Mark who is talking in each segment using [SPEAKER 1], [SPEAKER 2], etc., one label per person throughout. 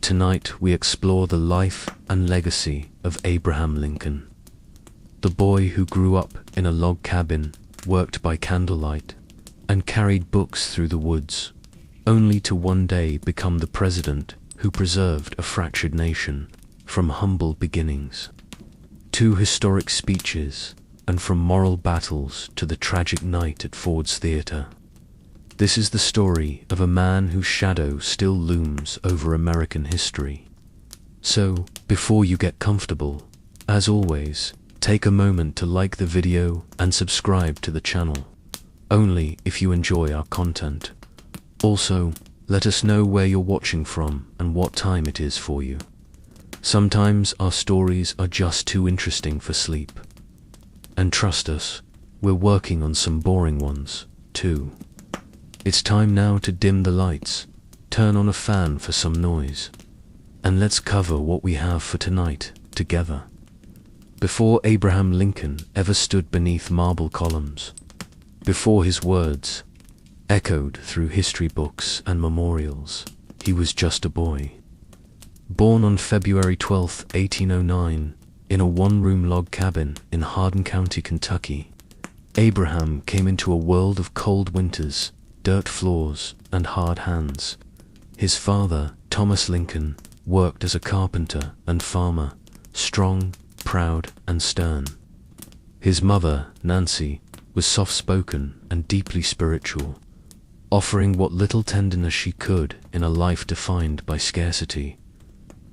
[SPEAKER 1] Tonight we explore the life and legacy of Abraham Lincoln, the boy who grew up in a log cabin, worked by candlelight, and carried books through the woods, only to one day become the president who preserved a fractured nation from humble beginnings. 2 historic speeches, and from moral battles to the tragic night at Ford's Theatre. This is the story of a man whose shadow still looms over American history. So, before you get comfortable, as always, take a moment to like the video and subscribe to the channel, only if you enjoy our content. Also, let us know where you're watching from and what time it is for you. Sometimes our stories are just too interesting for sleep. And trust us, we're working on some boring ones, too. It's time now to dim the lights, turn on a fan for some noise, and let's cover what we have for tonight, together. Before Abraham Lincoln ever stood beneath marble columns, before his words echoed through history books and memorials, he was just a boy. Born on February 12, 1809, in a one-room log cabin in Hardin County, Kentucky, Abraham came into a world of cold winters, dirt floors, and hard hands. His father, Thomas Lincoln, worked as a carpenter and farmer, strong, proud, and stern. His mother, Nancy, was soft-spoken and deeply spiritual, offering what little tenderness she could in a life defined by scarcity.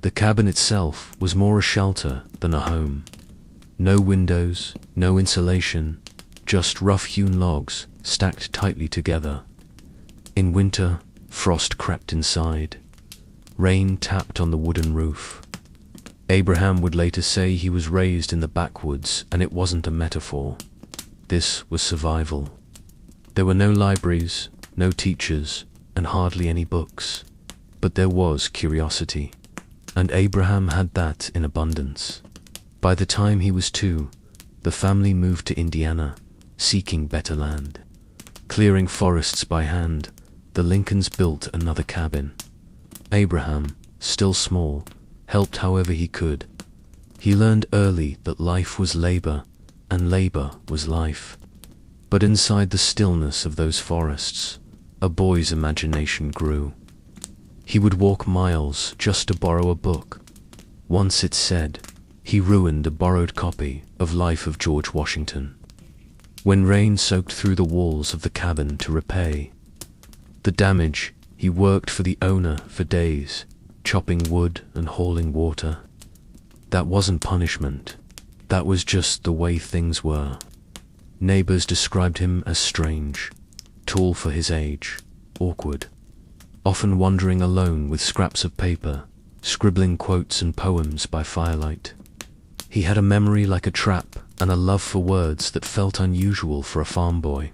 [SPEAKER 1] The cabin itself was more a shelter than a home. No windows, no insulation, just rough-hewn logs stacked tightly together. In winter, frost crept inside. Rain tapped on the wooden roof. Abraham would later say he was raised in the backwoods, and it wasn't a metaphor. This was survival. There were no libraries, no teachers, and hardly any books. But there was curiosity, and Abraham had that in abundance. By the time he was 2, the family moved to Indiana, seeking better land. Clearing forests by hand, the Lincolns built another cabin. Abraham, still small, helped however he could. He learned early that life was labor, and labor was life. But inside the stillness of those forests, a boy's imagination grew. He would walk miles just to borrow a book. Once, it said, he ruined a borrowed copy of Life of George Washington. When rain soaked through the walls of the cabin to repay the damage, he worked for the owner for days, chopping wood and hauling water. That wasn't punishment. That was just the way things were. Neighbors described him as strange, tall for his age, awkward, often wandering alone with scraps of paper, scribbling quotes and poems by firelight. He had a memory like a trap and a love for words that felt unusual for a farm boy.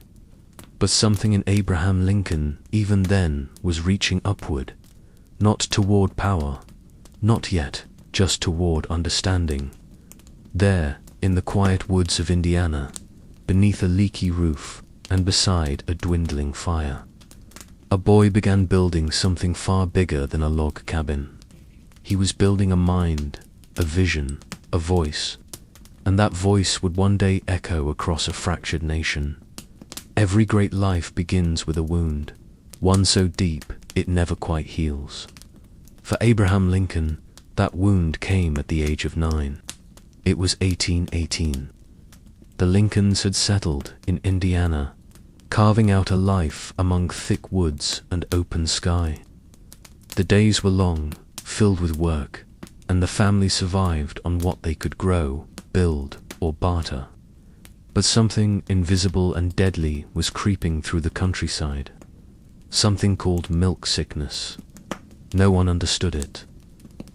[SPEAKER 1] But something in Abraham Lincoln, even then, was reaching upward, not toward power, not yet, just toward understanding. There, in the quiet woods of Indiana, beneath a leaky roof and beside a dwindling fire, a boy began building something far bigger than a log cabin. He was building a mind, a vision, a voice, and that voice would one day echo across a fractured nation. Every great life begins with a wound, one so deep it never quite heals. For Abraham Lincoln, that wound came at the age of 9. It was 1818. The Lincolns had settled in Indiana, carving out a life among thick woods and open sky. The days were long, filled with work, and the family survived on what they could grow, build, or barter. But something invisible and deadly was creeping through the countryside. Something called milk sickness. No one understood it.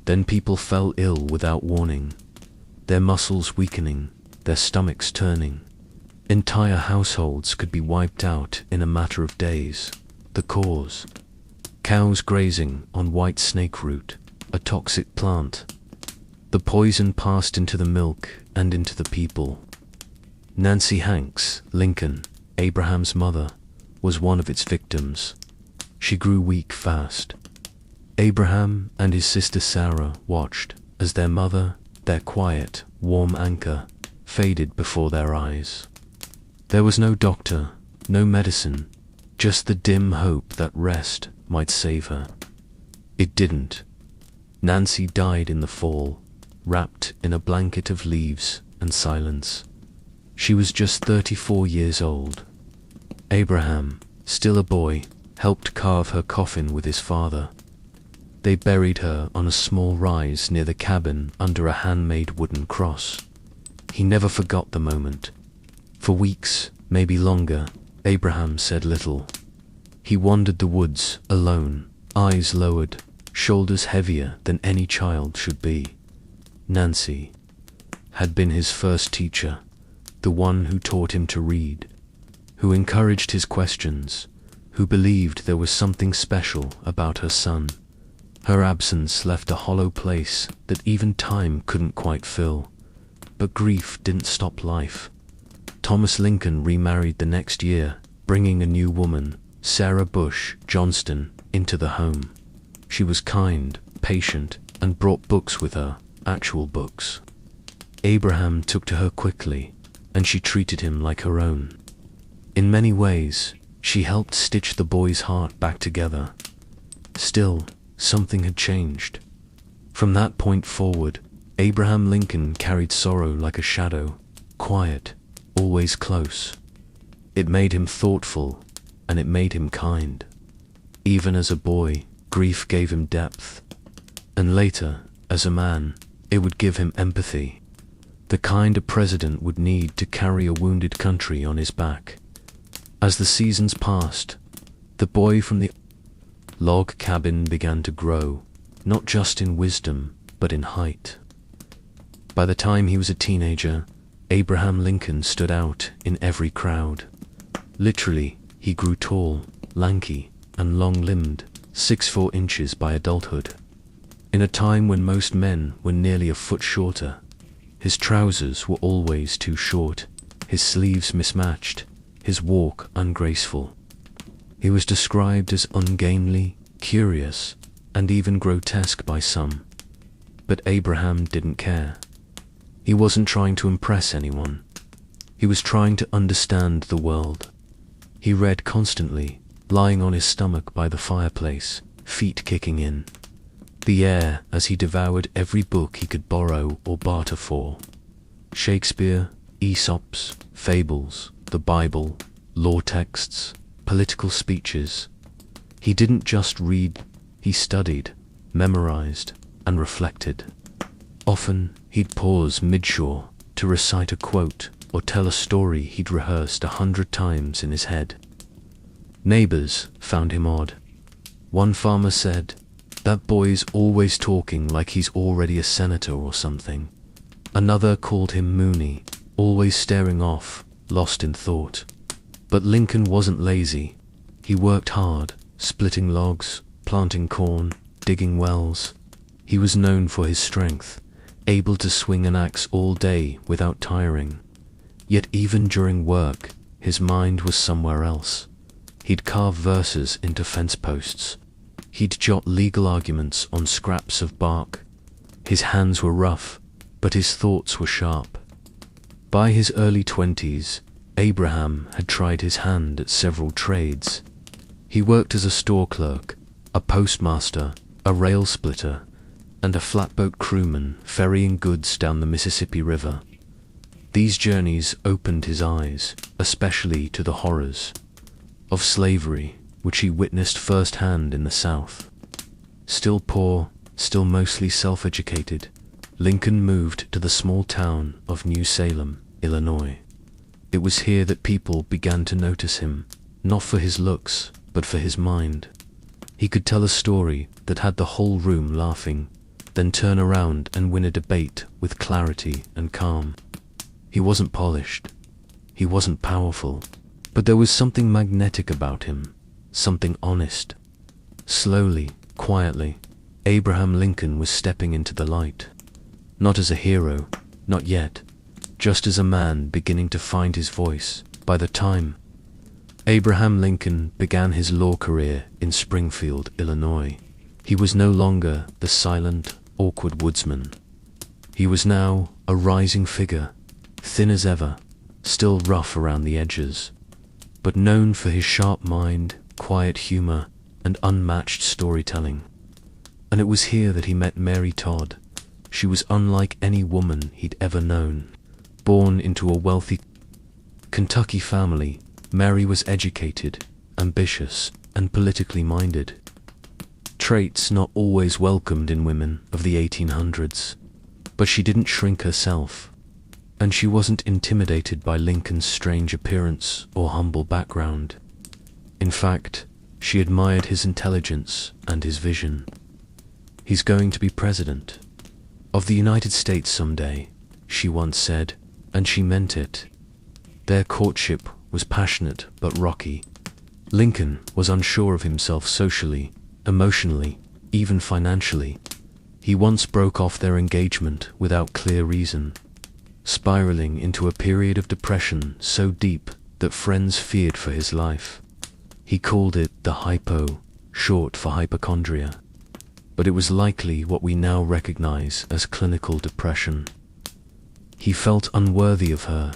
[SPEAKER 1] Then people fell ill without warning, their muscles weakening, their stomachs turning. Entire households could be wiped out in a matter of days. The cause: cows grazing on white snake root, a toxic plant. The poison passed into the milk and into the people. Nancy Hanks, Lincoln, Abraham's mother, was one of its victims. She grew weak fast. Abraham and his sister Sarah watched as their mother, their quiet, warm anchor, faded before their eyes. There was no doctor, no medicine, just the dim hope that rest might save her. It didn't. Nancy died in the fall, wrapped in a blanket of leaves and silence. She was just 34 years old. Abraham, still a boy, helped carve her coffin with his father. They buried her on a small rise near the cabin under a handmade wooden cross. He never forgot the moment. For weeks, maybe longer, Abraham said little. He wandered the woods alone, eyes lowered, shoulders heavier than any child should be. Nancy had been his first teacher, the one who taught him to read, who encouraged his questions, who believed there was something special about her son. Her absence left a hollow place that even time couldn't quite fill. But grief didn't stop life. Thomas Lincoln remarried the next year, bringing a new woman, Sarah Bush Johnston, into the home. She was kind, patient, and brought books with her, actual books. Abraham took to her quickly, and she treated him like her own. In many ways, she helped stitch the boy's heart back together. Still, something had changed. From that point forward, Abraham Lincoln carried sorrow like a shadow, quiet, always close. It made him thoughtful, and it made him kind. Even as a boy, grief gave him depth. And later, as a man, it would give him empathy. The kind a president would need to carry a wounded country on his back. As the seasons passed, the boy from the log cabin began to grow, not just in wisdom, but in height. By the time he was a teenager, Abraham Lincoln stood out in every crowd. Literally, he grew tall, lanky, and long-limbed, 6'4" by adulthood. In a time when most men were nearly a foot shorter, his trousers were always too short, his sleeves mismatched, his walk ungraceful. He was described as ungainly, curious, and even grotesque by some. But Abraham didn't care. He wasn't trying to impress anyone. He was trying to understand the world. He read constantly, lying on his stomach by the fireplace, feet kicking in the air as he devoured every book he could borrow or barter for. Shakespeare, Aesop's, fables, the Bible, law texts, political speeches. He didn't just read, he studied, memorized, and reflected. Often, he'd pause mid-shore to recite a quote or tell a story he'd rehearsed 100 times in his head. Neighbors found him odd. One farmer said, "That boy's always talking like he's already a senator or something." Another called him moony, always staring off, lost in thought. But Lincoln wasn't lazy. He worked hard, splitting logs, planting corn, digging wells. He was known for his strength, able to swing an axe all day without tiring. Yet even during work, his mind was somewhere else. He'd carve verses into fence posts. He'd jot legal arguments on scraps of bark. His hands were rough, but his thoughts were sharp. By his early 20s, Abraham had tried his hand at several trades. He worked as a store clerk, a postmaster, a rail splitter, and a flatboat crewman ferrying goods down the Mississippi River. These journeys opened his eyes, especially to the horrors of slavery, which he witnessed firsthand in the South. Still poor, still mostly self-educated, Lincoln moved to the small town of New Salem, Illinois. It was here that people began to notice him, not for his looks, but for his mind. He could tell a story that had the whole room laughing, then turn around and win a debate with clarity and calm. He wasn't polished. He wasn't powerful. But there was something magnetic about him, something honest. Slowly, quietly, Abraham Lincoln was stepping into the light. Not as a hero, not yet, just as a man beginning to find his voice. By the time Abraham Lincoln began his law career in Springfield, Illinois, He was no longer the silent, awkward woodsman. He was now a rising figure, thin as ever, still rough around the edges, but known for his sharp mind, quiet humor, and unmatched storytelling. And it was here that he met Mary Todd. She was unlike any woman he'd ever known. Born into a wealthy Kentucky family, Mary was educated, ambitious, and politically minded. Traits not always welcomed in women of the 1800s. But she didn't shrink herself, and she wasn't intimidated by Lincoln's strange appearance or humble background. In fact, she admired his intelligence and his vision. "He's going to be president of the United States someday," she once said, and she meant it. Their courtship was passionate but rocky. Lincoln was unsure of himself socially, emotionally, even financially. He once broke off their engagement without clear reason, spiraling into a period of depression so deep that friends feared for his life. He called it the hypo, short for hypochondria, but it was likely what we now recognize as clinical depression. He felt unworthy of her,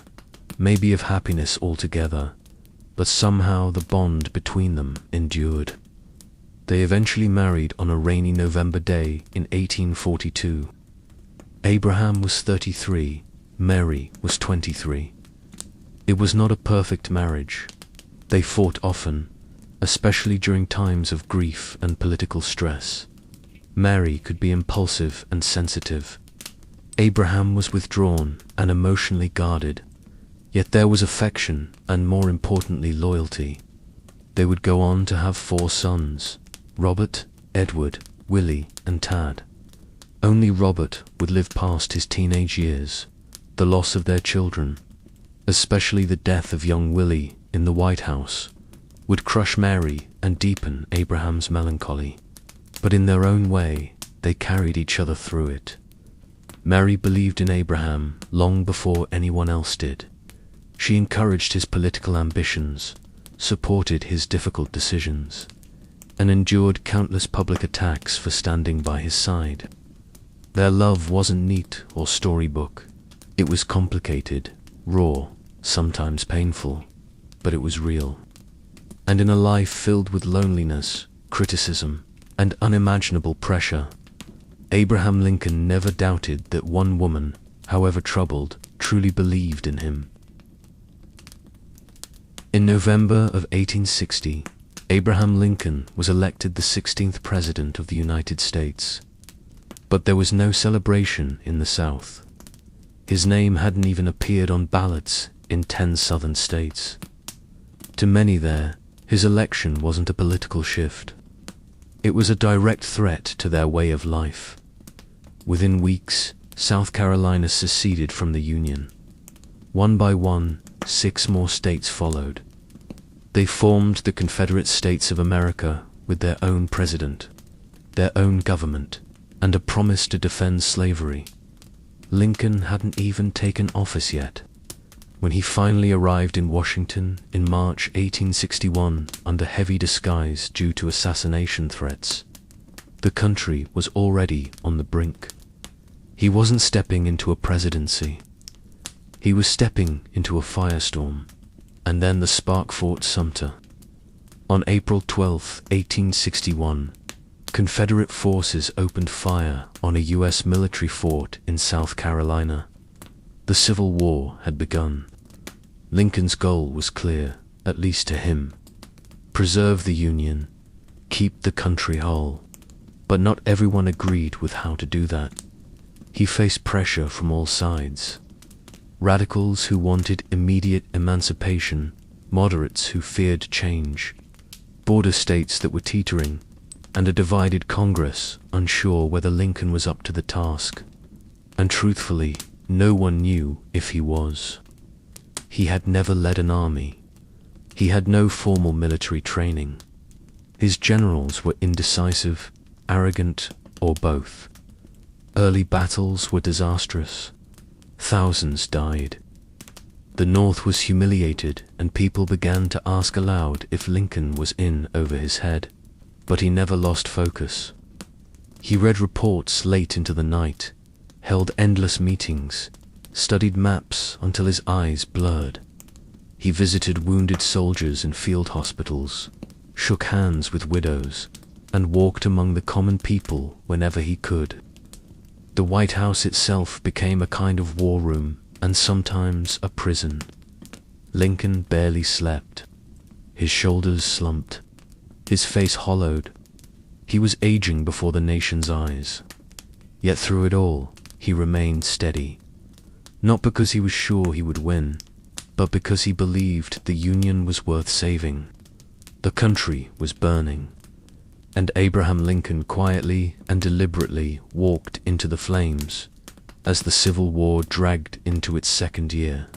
[SPEAKER 1] maybe of happiness altogether, but somehow the bond between them endured. They eventually married on a rainy November day in 1842. Abraham was 33, Mary was 23. It was not a perfect marriage. They fought often, especially during times of grief and political stress. Mary could be impulsive and sensitive. Abraham was withdrawn and emotionally guarded, yet there was affection and, more importantly, loyalty. They would go on to have 4 sons: Robert, Edward, Willie, and Tad. Only Robert would live past his teenage years. The loss of their children, especially the death of young Willie in the White House, would crush Mary and deepen Abraham's melancholy. But in their own way, they carried each other through it. Mary believed in Abraham long before anyone else did. She encouraged his political ambitions, supported his difficult decisions, and endured countless public attacks for standing by his side. Their love wasn't neat or storybook. It was complicated, raw, sometimes painful, but it was real. And in a life filled with loneliness, criticism, and unimaginable pressure, Abraham Lincoln never doubted that one woman, however troubled, truly believed in him. In November of 1860, Abraham Lincoln was elected the 16th President of the United States. But there was no celebration in the South. His name hadn't even appeared on ballots in 10 southern states. To many there, his election wasn't a political shift. It was a direct threat to their way of life. Within weeks, South Carolina seceded from the Union. One by one, 6 more states followed. They formed the Confederate States of America with their own president, their own government, and a promise to defend slavery. Lincoln hadn't even taken office yet. When he finally arrived in Washington in March 1861 under heavy disguise due to assassination threats, the country was already on the brink. He wasn't stepping into a presidency. He was stepping into a firestorm. And then the spark fought Sumter. On April 12, 1861, Confederate forces opened fire on a U.S. military fort in South Carolina. The Civil War had begun. Lincoln's goal was clear, at least to him: preserve the Union, keep the country whole. But not everyone agreed with how to do that. He faced pressure from all sides. Radicals who wanted immediate emancipation, moderates who feared change, border states that were teetering, and a divided Congress unsure whether Lincoln was up to the task. And truthfully, no one knew if he was. He had never led an army. He had no formal military training. His generals were indecisive, arrogant, or both. Early battles were disastrous. Thousands died. The North was humiliated, and people began to ask aloud if Lincoln was in over his head. But he never lost focus. He read reports late into the night, held endless meetings, studied maps until his eyes blurred. He visited wounded soldiers in field hospitals, shook hands with widows, and walked among the common people whenever he could. The White House itself became a kind of war room and sometimes a prison. Lincoln barely slept. His shoulders slumped, his face hollowed. He was aging before the nation's eyes. Yet through it all, he remained steady. Not because he was sure he would win, but because he believed the Union was worth saving. The country was burning, and Abraham Lincoln quietly and deliberately walked into the flames. As the Civil War dragged into its second year,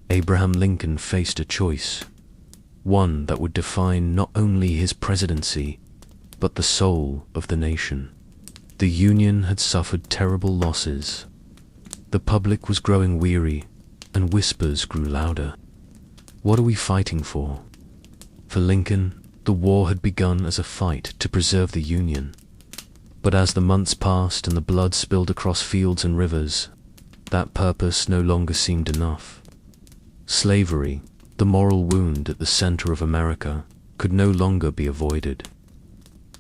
[SPEAKER 1] Abraham Lincoln faced a choice, one that would define not only his presidency, but the soul of the nation. The Union had suffered terrible losses. The public was growing weary, and whispers grew louder. What are we fighting for? For Lincoln, the war had begun as a fight to preserve the Union. But as the months passed and the blood spilled across fields and rivers, that purpose no longer seemed enough. Slavery, the moral wound at the center of America, could no longer be avoided.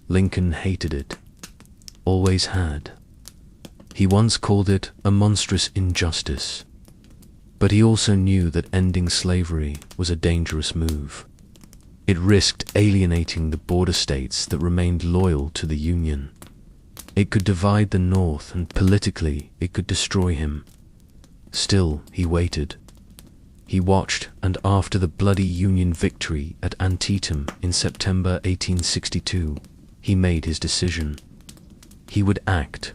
[SPEAKER 1] Lincoln hated it, always had. He once called it a monstrous injustice. But he also knew that ending slavery was a dangerous move. It risked alienating the border states that remained loyal to the Union. It could divide the North, and politically it could destroy him. Still, he waited. He watched, and after the bloody Union victory at Antietam in September 1862, he made his decision. He would act.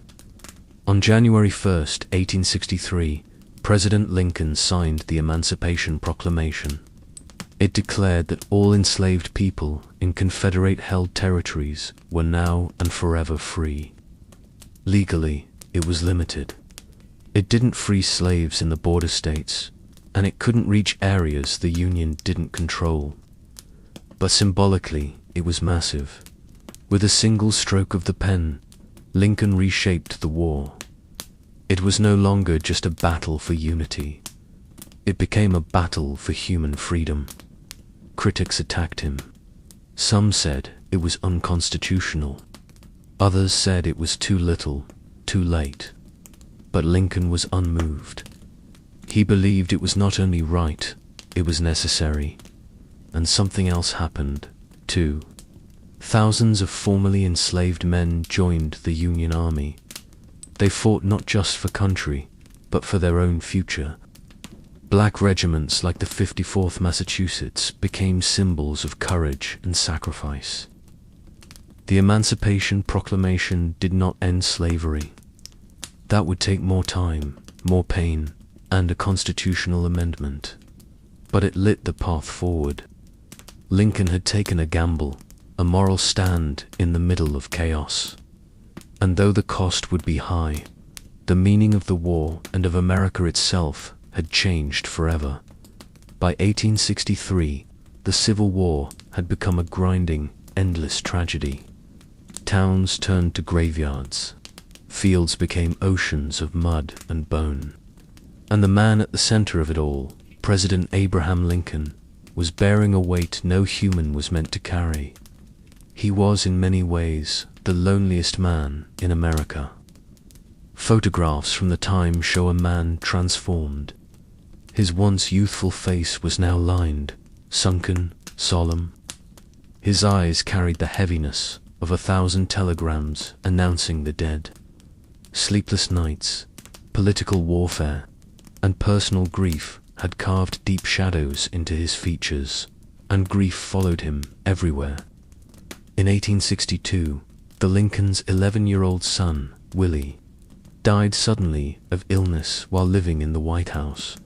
[SPEAKER 1] On January 1st, 1863, President Lincoln signed the Emancipation Proclamation. It declared that all enslaved people in Confederate-held territories were now and forever free. Legally, it was limited. It didn't free slaves in the border states, and it couldn't reach areas the Union didn't control. But symbolically, it was massive. With a single stroke of the pen, Lincoln reshaped the war. It was no longer just a battle for unity. It became a battle for human freedom. Critics attacked him. Some said it was unconstitutional. Others said it was too little, too late. But Lincoln was unmoved. He believed it was not only right, it was necessary. And something else happened, too. Thousands of formerly enslaved men joined the Union Army. They fought not just for country, but for their own future. Black regiments like the 54th Massachusetts became symbols of courage and sacrifice. The Emancipation Proclamation did not end slavery. That would take more time, more pain, and a constitutional amendment. But it lit the path forward. Lincoln had taken a gamble, a moral stand in the middle of chaos. And though the cost would be high, the meaning of the war and of America itself had changed forever. By 1863, the Civil War had become a grinding, endless tragedy. Towns turned to graveyards. Fields became oceans of mud and bone. And the man at the center of it all, President Abraham Lincoln, was bearing a weight no human was meant to carry. He was in many ways the loneliest man in America. Photographs from the time show a man transformed. His once youthful face was now lined, sunken, solemn. His eyes carried the heaviness of 1,000 telegrams announcing the dead. Sleepless nights, political warfare, and personal grief had carved deep shadows into his features, and grief followed him everywhere. In 1862, the Lincoln's 11-year-old son, Willie, died suddenly of illness while living in the White House.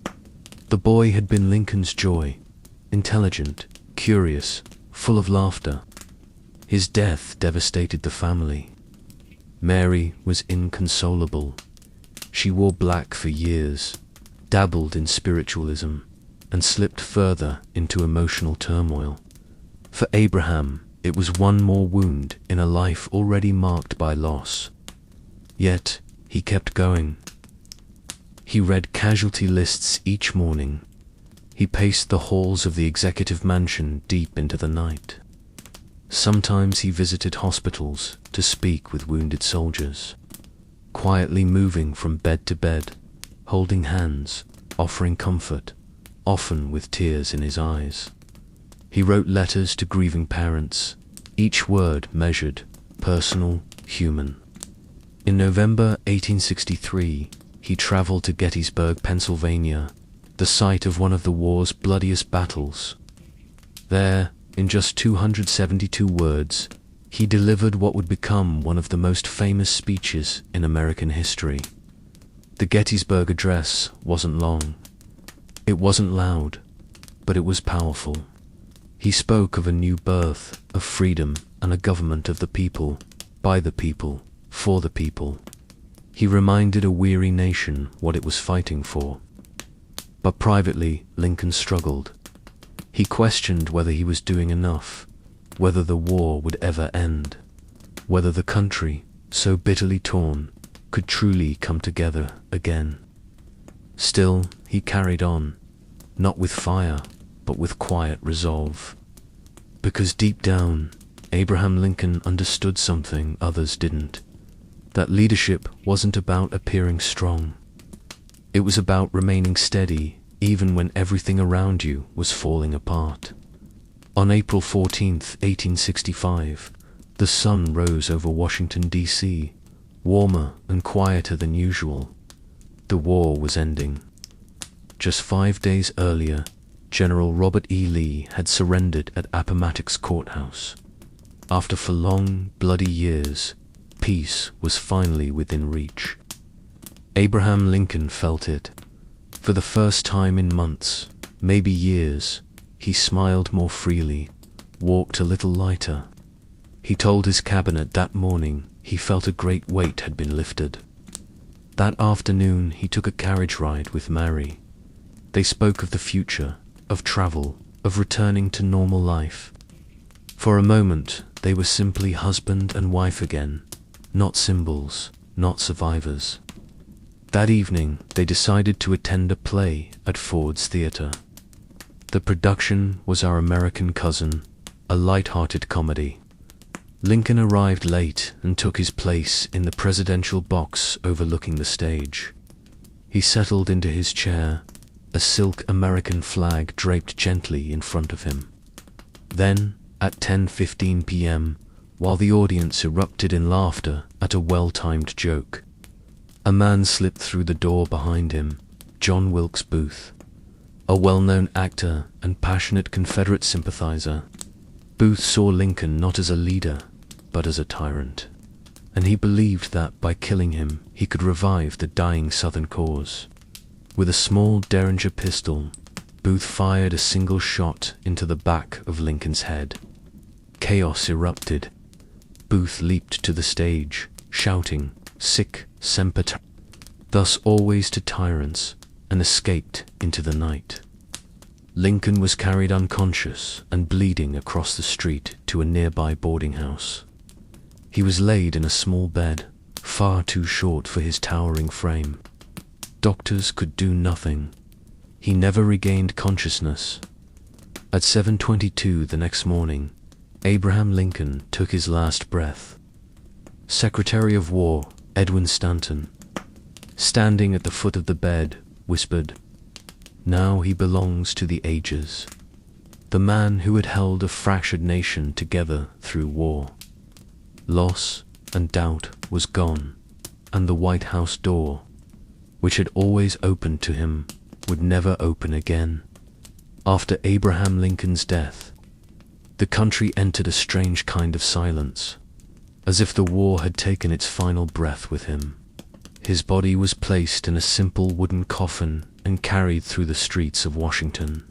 [SPEAKER 1] The boy had been Lincoln's joy, intelligent, curious, full of laughter. His death devastated the family. Mary was inconsolable. She wore black for years, dabbled in spiritualism, and slipped further into emotional turmoil. For Abraham, it was one more wound in a life already marked by loss. Yet, he kept going. He read casualty lists each morning. He paced the halls of the executive mansion deep into the night. Sometimes he visited hospitals to speak with wounded soldiers, quietly moving from bed to bed, holding hands, offering comfort, often with tears in his eyes. He wrote letters to grieving parents, each word measured, personal, human. In November 1863, he traveled to Gettysburg, Pennsylvania, the site of one of the war's bloodiest battles. There, in just 272 words, he delivered what would become one of the most famous speeches in American history. The Gettysburg Address wasn't long. It wasn't loud, but it was powerful. He spoke of a new birth, of freedom, and a government of the people, by the people, for the people. He reminded a weary nation what it was fighting for. But privately, Lincoln struggled. He questioned whether he was doing enough, whether the war would ever end, whether the country, so bitterly torn, could truly come together again. Still, he carried on, not with fire, but with quiet resolve. Because deep down, Abraham Lincoln understood something others didn't. That leadership wasn't about appearing strong. It was about remaining steady, even when everything around you was falling apart. On April 14th, 1865, the sun rose over Washington, D.C., warmer and quieter than usual. The war was ending. Just 5 days earlier, General Robert E. Lee had surrendered at Appomattox Courthouse. After for long, bloody years, peace was finally within reach. Abraham Lincoln felt it. For the first time in months, maybe years, he smiled more freely, walked a little lighter. He told his cabinet that morning he felt a great weight had been lifted. That afternoon he took a carriage ride with Mary. They spoke of the future, of travel, of returning to normal life. For a moment, they were simply husband and wife again, not symbols, not survivors. That evening, they decided to attend a play at Ford's Theatre. The production was Our American Cousin, a light-hearted comedy. Lincoln arrived late and took his place in the presidential box overlooking the stage. He settled into his chair, a silk American flag draped gently in front of him. Then, at 10:15 p.m., while the audience erupted in laughter at a well-timed joke, a man slipped through the door behind him, John Wilkes Booth, a well-known actor and passionate Confederate sympathizer. Booth saw Lincoln not as a leader, but as a tyrant, and he believed that by killing him, he could revive the dying Southern cause. With a small Derringer pistol, Booth fired a single shot into the back of Lincoln's head. Chaos erupted. Booth leaped to the stage, shouting, "Sic semper tyrannis," thus always to tyrants, and escaped into the night. Lincoln was carried unconscious and bleeding across the street to a nearby boarding house. He was laid in a small bed, far too short for his towering frame. Doctors could do nothing. He never regained consciousness. At 7:22 the next morning, Abraham Lincoln took his last breath. Secretary of War Edwin Stanton, standing at the foot of the bed, whispered, "Now he belongs to the ages." The man who had held a fractured nation together through war. Loss and doubt was gone, and the White House door, which had always opened to him, would never open again. After Abraham Lincoln's death, the country entered a strange kind of silence, as if the war had taken its final breath with him. His body was placed in a simple wooden coffin and carried through the streets of Washington.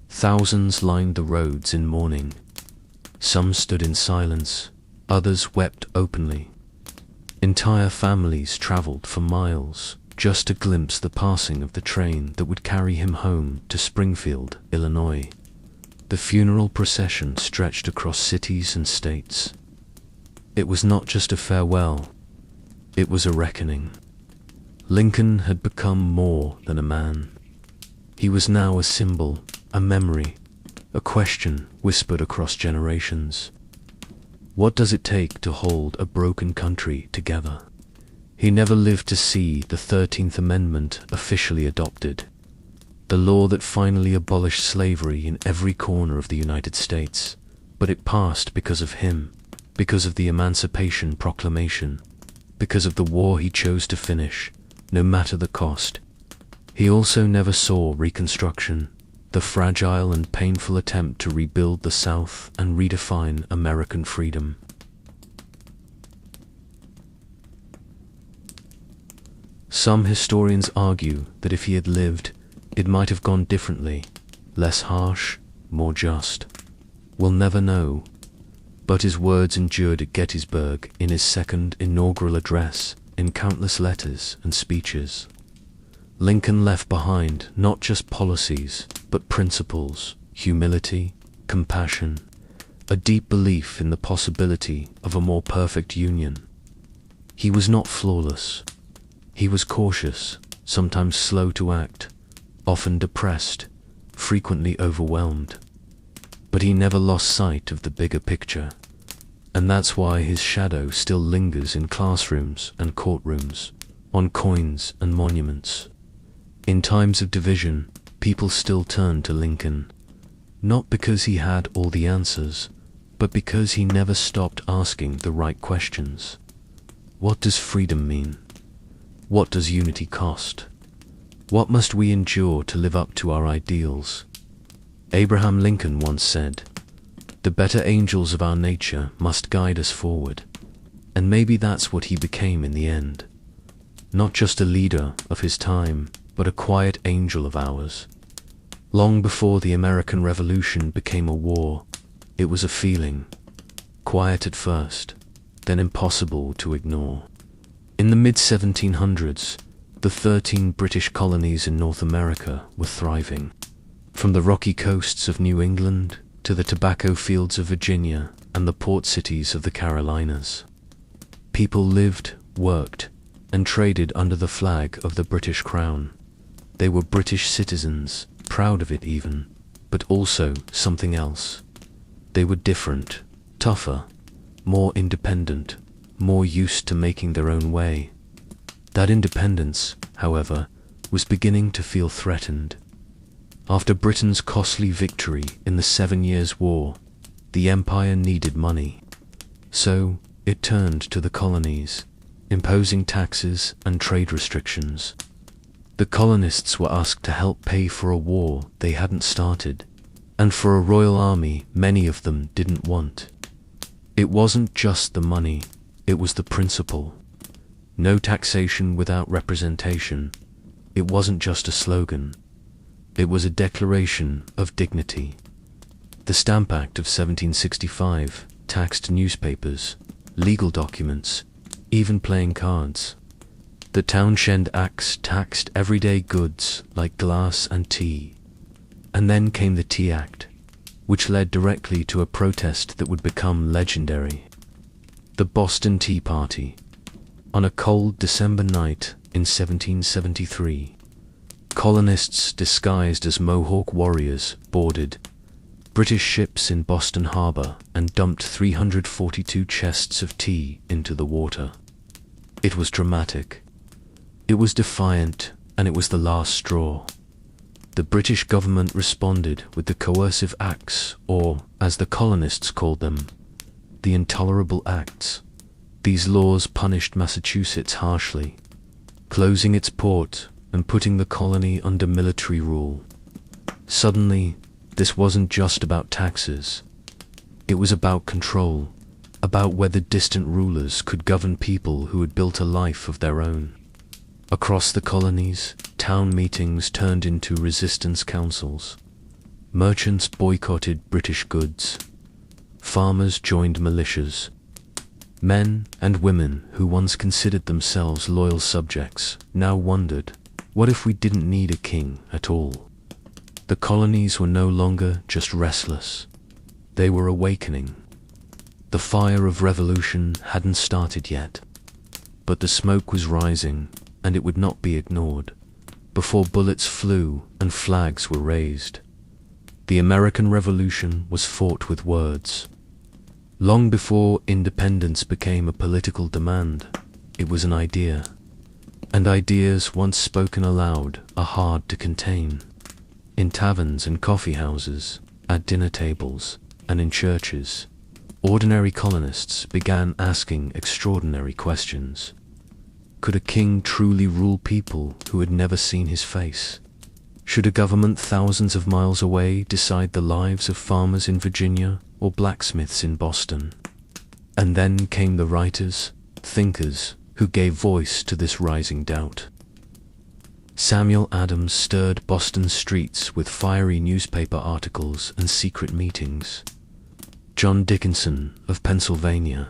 [SPEAKER 1] Thousands lined the roads in mourning. Some stood in silence, others wept openly. Entire families traveled for miles just to glimpse the passing of the train that would carry him home to Springfield, Illinois. The funeral procession stretched across cities and states. It was not just a farewell. It was a reckoning. Lincoln had become more than a man. He was now a symbol, a memory, a question whispered across generations. What does it take to hold a broken country together? He never lived to see the 13th Amendment officially adopted, the law that finally abolished slavery in every corner of the United States. But it passed because of him, because of the Emancipation Proclamation, because of the war he chose to finish, no matter the cost. He also never saw Reconstruction, the fragile and painful attempt to rebuild the South and redefine American freedom. Some historians argue that if he had lived, it might have gone differently, less harsh, more just. We'll never know, but his words endured at Gettysburg in his second inaugural address, in countless letters and speeches. Lincoln left behind not just policies, but principles, humility, compassion, a deep belief in the possibility of a more perfect union. He was not flawless. He was cautious, sometimes slow to act, often depressed, frequently overwhelmed. But he never lost sight of the bigger picture, and that's why his shadow still lingers in classrooms and courtrooms, on coins and monuments. In times of division, people still turn to Lincoln, not because he had all the answers, but because he never stopped asking the right questions. What does freedom mean? What does unity cost? What must we endure to live up to our ideals? Abraham Lincoln once said, "The better angels of our nature must guide us forward." And maybe that's what he became in the end. Not just a leader of his time, but a quiet angel of ours. Long before the American Revolution became a war, it was a feeling, quiet at first, then impossible to ignore. In the mid-1700s, the 13 British colonies in North America were thriving. From the rocky coasts of New England to the tobacco fields of Virginia and the port cities of the Carolinas. People lived, worked, and traded under the flag of the British Crown. They were British citizens, proud of it even, but also something else. They were different, tougher, more independent, more used to making their own way. That independence, however, was beginning to feel threatened. After Britain's costly victory in the 7 Years' War, the empire needed money. So it turned to the colonies, imposing taxes and trade restrictions. The colonists were asked to help pay for a war they hadn't started, and for a royal army many of them didn't want. It wasn't just the money, it was the principle. No taxation without representation. It wasn't just a slogan. It was a declaration of dignity. The Stamp Act of 1765 taxed newspapers, legal documents, even playing cards. The Townshend Acts taxed everyday goods like glass and tea. And then came the Tea Act, which led directly to a protest that would become legendary. The Boston Tea Party. On a cold December night in 1773, colonists disguised as Mohawk warriors boarded British ships in Boston Harbor and dumped 342 chests of tea into the water. It was dramatic. It was defiant, and it was the last straw. The British government responded with the coercive acts, or, as the colonists called them, the Intolerable Acts. These laws punished Massachusetts harshly, closing its port and putting the colony under military rule. Suddenly, this wasn't just about taxes. It was about control, about whether distant rulers could govern people who had built a life of their own. Across the colonies, town meetings turned into resistance councils. Merchants boycotted British goods. Farmers joined militias. Men and women who once considered themselves loyal subjects now wondered, what if we didn't need a king at all? The colonies were no longer just restless. They were awakening. The fire of revolution hadn't started yet, But the smoke was rising, and it would not be ignored. Before bullets flew and flags were raised, the American Revolution was fought with words. Long before independence became a political demand, it was an idea. And ideas once spoken aloud are hard to contain. In taverns and coffee houses, at dinner tables, and in churches, ordinary colonists began asking extraordinary questions. Could a king truly rule people who had never seen his face? Should a government thousands of miles away decide the lives of farmers in Virginia or blacksmiths in Boston? And then came the writers, thinkers, who gave voice to this rising doubt. Samuel Adams stirred Boston's streets with fiery newspaper articles and secret meetings. John Dickinson of Pennsylvania,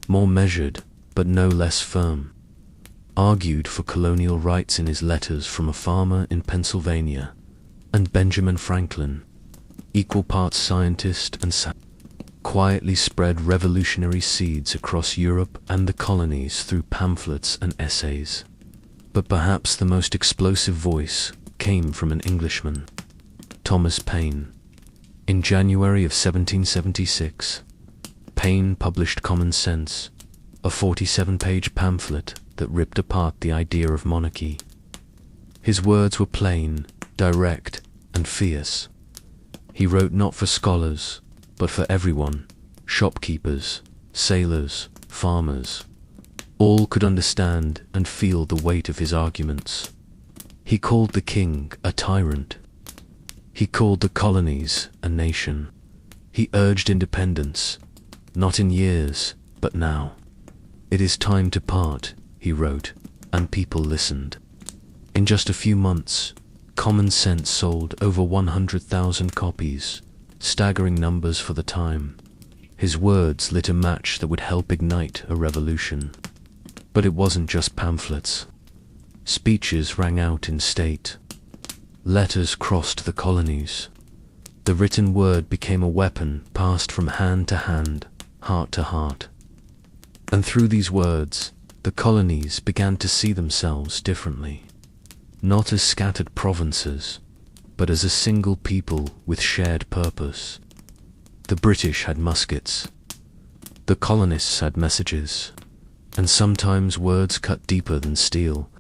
[SPEAKER 1] more measured but no less firm, argued for colonial rights in his letters from a farmer in Pennsylvania, and Benjamin Franklin, equal parts scientist and quietly spread revolutionary seeds across Europe and the colonies through pamphlets and essays. But perhaps the most explosive voice came from an Englishman, Thomas Paine. In January of 1776, Paine published Common Sense, a 47-page pamphlet that ripped apart the idea of monarchy. His words were plain, direct, and fierce. He wrote not for scholars, but for everyone, shopkeepers, sailors, farmers. All could understand and feel the weight of his arguments. He called the king a tyrant. He called the colonies a nation. He urged independence, not in years, but now. It is time to part, he wrote, and people listened. In just a few months, Common Sense sold over 100,000 copies, staggering numbers for the time. His words lit a match that would help ignite a revolution. But it wasn't just pamphlets. Speeches rang out in state. Letters crossed the colonies. The written word became a weapon passed from hand to hand, heart to heart. And through these words, the colonies began to see themselves differently. Not as scattered provinces, but as a single people with shared purpose. The British had muskets. The colonists had messages. And sometimes words cut deeper than steel.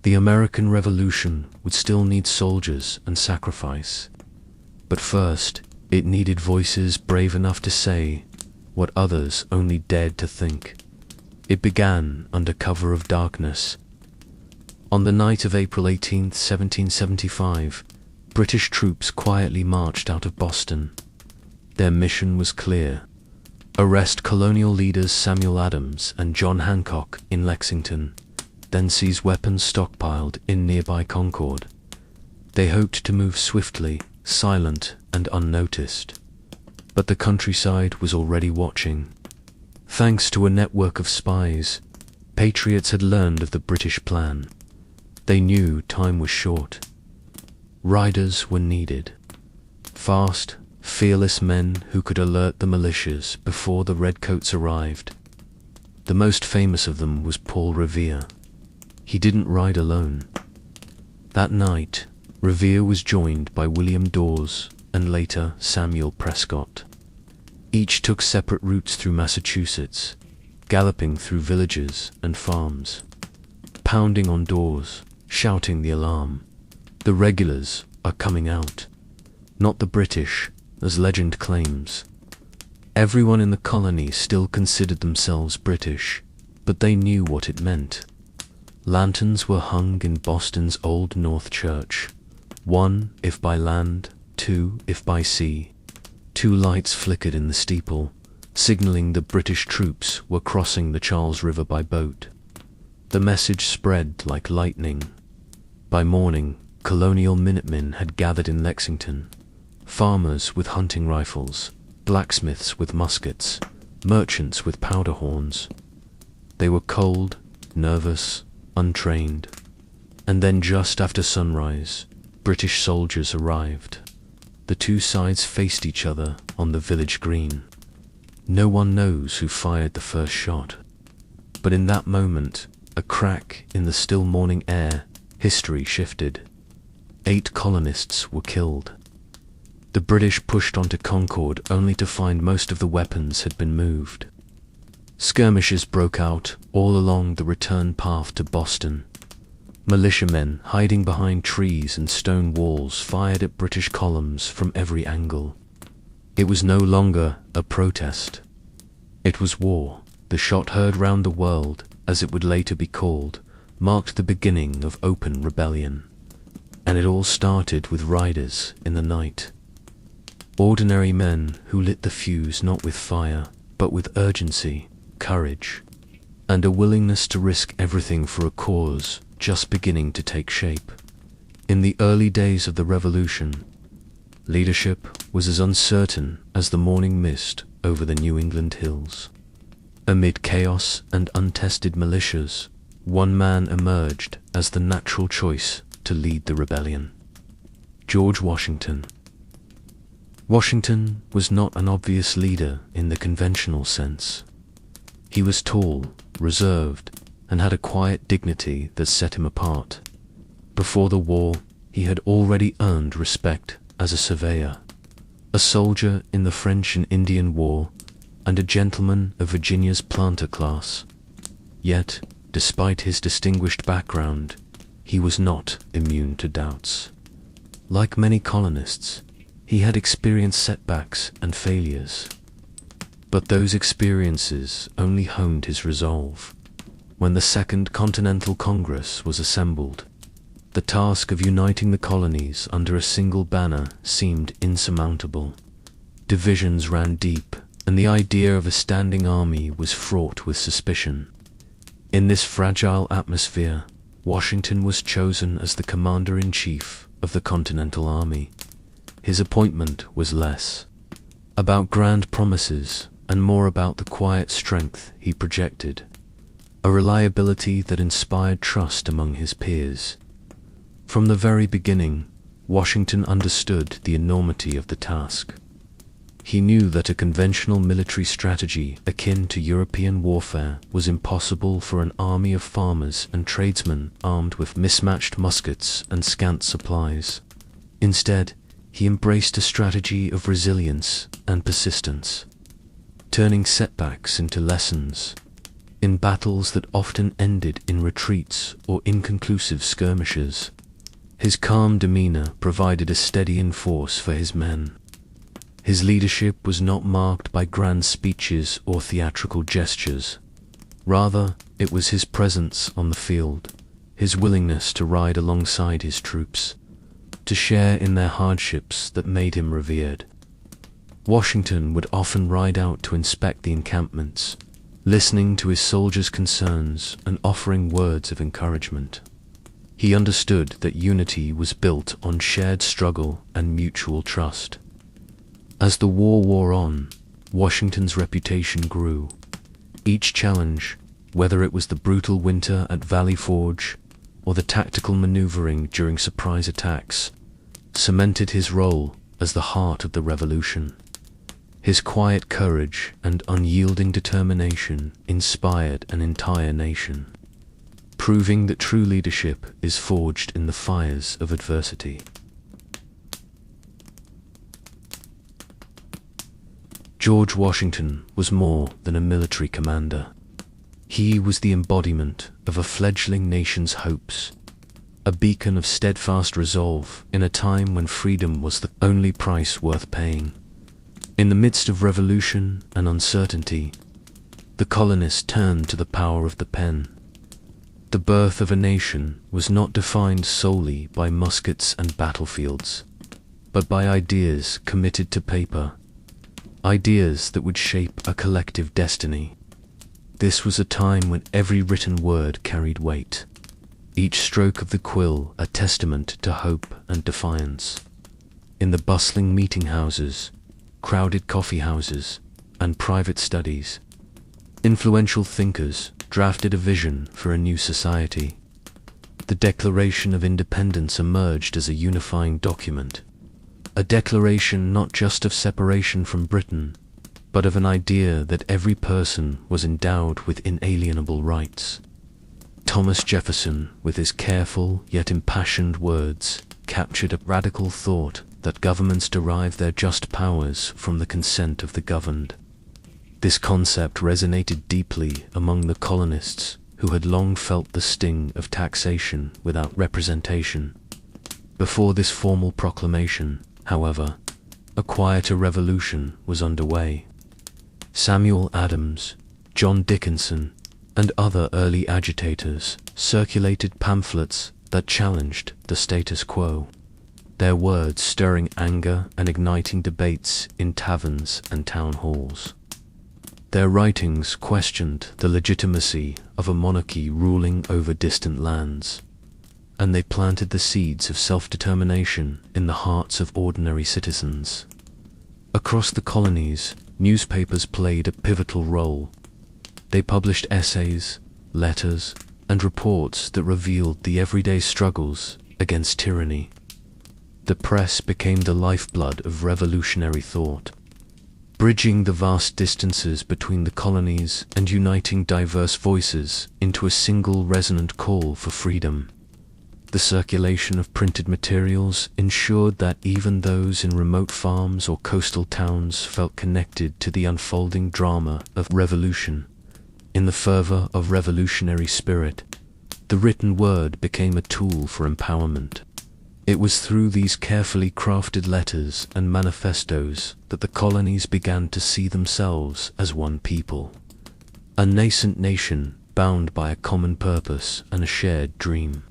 [SPEAKER 1] The American Revolution would still need soldiers and sacrifice. But first, it needed voices brave enough to say what others only dared to think. It began under cover of darkness. On the night of April 18, 1775, British troops quietly marched out of Boston. Their mission was clear: arrest colonial leaders Samuel Adams and John Hancock in Lexington, then seize weapons stockpiled in nearby Concord. They hoped to move swiftly, silent and unnoticed. But the countryside was already watching. Thanks to a network of spies, patriots had learned of the British plan. They knew time was short. Riders were needed. Fast, fearless men who could alert the militias before the redcoats arrived. The most famous of them was Paul Revere. He didn't ride alone. That night, Revere was joined by William Dawes and later Samuel Prescott. Each took separate routes through Massachusetts, galloping through villages and farms, pounding on doors, shouting the alarm. The regulars are coming out, not the British, as legend claims. Everyone in the colony still considered themselves British, but they knew what it meant. Lanterns were hung in Boston's Old North Church. One, if by land, two, if by sea. 2 lights flickered in the steeple, signaling the British troops were crossing the Charles River by boat. The message spread like lightning. By morning, colonial Minutemen had gathered in Lexington. Farmers with hunting rifles, blacksmiths with muskets, merchants with powder horns. They were cold, nervous, untrained. And then just after sunrise, British soldiers arrived. The two sides faced each other on the village green. No one knows who fired the first shot. But in that moment, a crack in the still morning air, history shifted. 8 colonists were killed. The British pushed onto Concord only to find most of the weapons had been moved. Skirmishes broke out all along the return path to Boston. Militiamen hiding behind trees and stone walls fired at British columns from every angle. It was no longer a protest. It was war. The shot heard round the world, as it would later be called, marked the beginning of open rebellion. And it all started with riders in the night. Ordinary men who lit the fuse not with fire, but with urgency, courage, and a willingness to risk everything for a cause just beginning to take shape. In the early days of the Revolution, leadership was as uncertain as the morning mist over the New England hills. Amid chaos and untested militias, one man emerged as the natural choice to lead the rebellion: George Washington. Washington was not an obvious leader in the conventional sense. He was tall, reserved, and had a quiet dignity that set him apart. Before the war, he had already earned respect as a surveyor, a soldier in the French and Indian War, and a gentleman of Virginia's planter class. Yet, despite his distinguished background, he was not immune to doubts. Like many colonists, he had experienced setbacks and failures. But those experiences only honed his resolve. When the Second Continental Congress was assembled, the task of uniting the colonies under a single banner seemed insurmountable. Divisions ran deep, and the idea of a standing army was fraught with suspicion. In this fragile atmosphere, Washington was chosen as the commander-in-chief of the Continental Army. His appointment was less about grand promises and more about the quiet strength he projected, a reliability that inspired trust among his peers. From the very beginning, Washington understood the enormity of the task. He knew that a conventional military strategy akin to European warfare was impossible for an army of farmers and tradesmen armed with mismatched muskets and scant supplies. Instead, he embraced a strategy of resilience and persistence, turning setbacks into lessons. In battles that often ended in retreats or inconclusive skirmishes, his calm demeanor provided a steadying force for his men. His leadership was not marked by grand speeches or theatrical gestures. Rather, it was his presence on the field, his willingness to ride alongside his troops, to share in their hardships that made him revered. Washington would often ride out to inspect the encampments, listening to his soldiers' concerns and offering words of encouragement. He understood that unity was built on shared struggle and mutual trust. As the war wore on, Washington's reputation grew. Each challenge, whether it was the brutal winter at Valley Forge or the tactical maneuvering during surprise attacks, cemented his role as the heart of the revolution. His quiet courage and unyielding determination inspired an entire nation, proving that true leadership is forged in the fires of adversity. George Washington was more than a military commander. He was the embodiment of a fledgling nation's hopes, a beacon of steadfast resolve in a time when freedom was the only price worth paying. In the midst of revolution and uncertainty, the colonists turned to the power of the pen. The birth of a nation was not defined solely by muskets and battlefields, but by ideas committed to paper, ideas that would shape a collective destiny. This was a time when every written word carried weight, each stroke of the quill a testament to hope and defiance. In the bustling meeting houses, crowded coffee houses, and private studies, influential thinkers drafted a vision for a new society. The Declaration of Independence emerged as a unifying document, a declaration not just of separation from Britain, but of an idea that every person was endowed with inalienable rights. Thomas Jefferson, with his careful yet impassioned words, captured a radical thought that governments derive their just powers from the consent of the governed. This concept resonated deeply among the colonists, who had long felt the sting of taxation without representation. Before this formal proclamation, however, a quieter revolution was underway. Samuel Adams, John Dickinson, and other early agitators circulated pamphlets that challenged the status quo, their words stirring anger and igniting debates in taverns and town halls. Their writings questioned the legitimacy of a monarchy ruling over distant lands, and they planted the seeds of self-determination in the hearts of ordinary citizens. Across the colonies, newspapers played a pivotal role. They published essays, letters, and reports that revealed the everyday struggles against tyranny. The press became the lifeblood of revolutionary thought, bridging the vast distances between the colonies and uniting diverse voices into a single resonant call for freedom. The circulation of printed materials ensured that even those in remote farms or coastal towns felt connected to the unfolding drama of revolution. In the fervor of revolutionary spirit, the written word became a tool for empowerment. It was through these carefully crafted letters and manifestos that the colonies began to see themselves as one people, a nascent nation bound by a common purpose and a shared dream.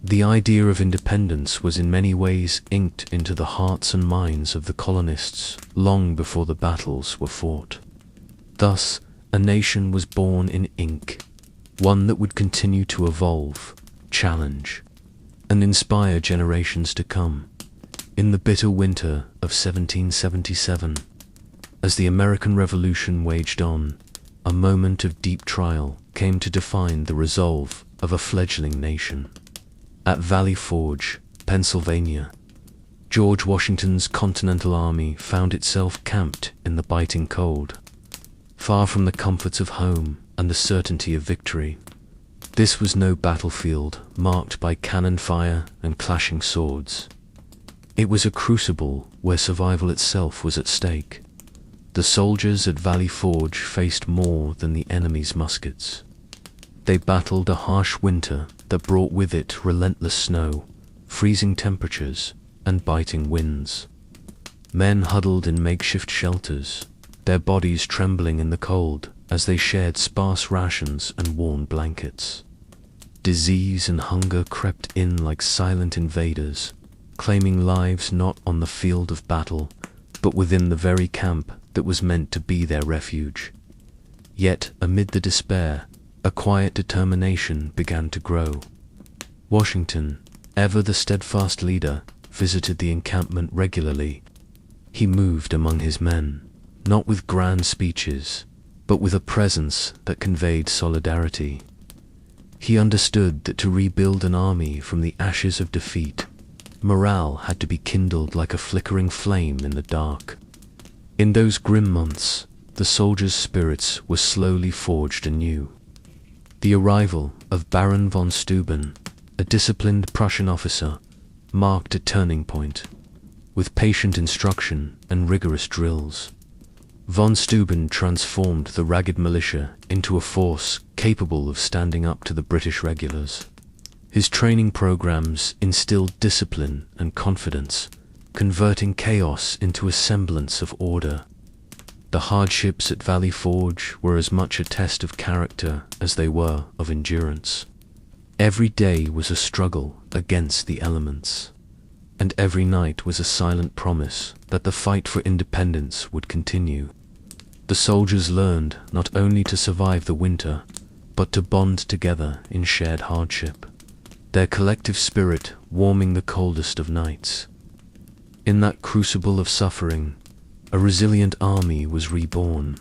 [SPEAKER 1] The idea of independence was in many ways inked into the hearts and minds of the colonists long before the battles were fought. Thus, a nation was born in ink, one that would continue to evolve, challenge, and inspire generations to come. In the bitter winter of 1777, as the American Revolution waged on, a moment of deep trial came to define the resolve of a fledgling nation. At Valley Forge, Pennsylvania, George Washington's Continental Army found itself camped in the biting cold, far from the comforts of home and the certainty of victory. This was no battlefield marked by cannon fire and clashing swords. It was a crucible where survival itself was at stake. The soldiers at Valley Forge faced more than the enemy's muskets. They battled a harsh winter that brought with it relentless snow, freezing temperatures, and biting winds. Men huddled in makeshift shelters, their bodies trembling in the cold as they shared sparse rations and worn blankets. Disease and hunger crept in like silent invaders, claiming lives not on the field of battle, but within the very camp that was meant to be their refuge. Yet, amid the despair, a quiet determination began to grow. Washington, ever the steadfast leader, visited the encampment regularly. He moved among his men, not with grand speeches, but with a presence that conveyed solidarity. He understood that to rebuild an army from the ashes of defeat, morale had to be kindled like a flickering flame in the dark. In those grim months, the soldiers' spirits were slowly forged anew. The arrival of Baron von Steuben, a disciplined Prussian officer, marked a turning point. With patient instruction and rigorous drills, von Steuben transformed the ragged militia into a force capable of standing up to the British regulars. His training programs instilled discipline and confidence, converting chaos into a semblance of order. The hardships at Valley Forge were as much a test of character as they were of endurance. Every day was a struggle against the elements, and every night was a silent promise that the fight for independence would continue. The soldiers learned not only to survive the winter, but to bond together in shared hardship, their collective spirit warming the coldest of nights. In that crucible of suffering, a resilient army was reborn.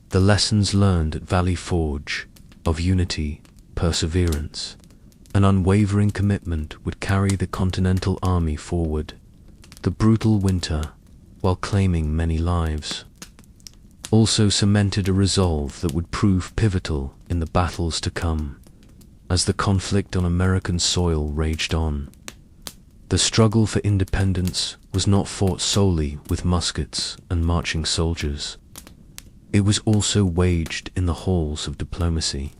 [SPEAKER 1] The lessons learned at Valley Forge of unity, perseverance, and unwavering commitment would carry the Continental Army forward. The brutal winter, while claiming many lives, also cemented a resolve that would prove pivotal in the battles to come. as the conflict on American soil raged on. The struggle for independence was not fought solely with muskets and marching soldiers. It was also waged in the halls of diplomacy,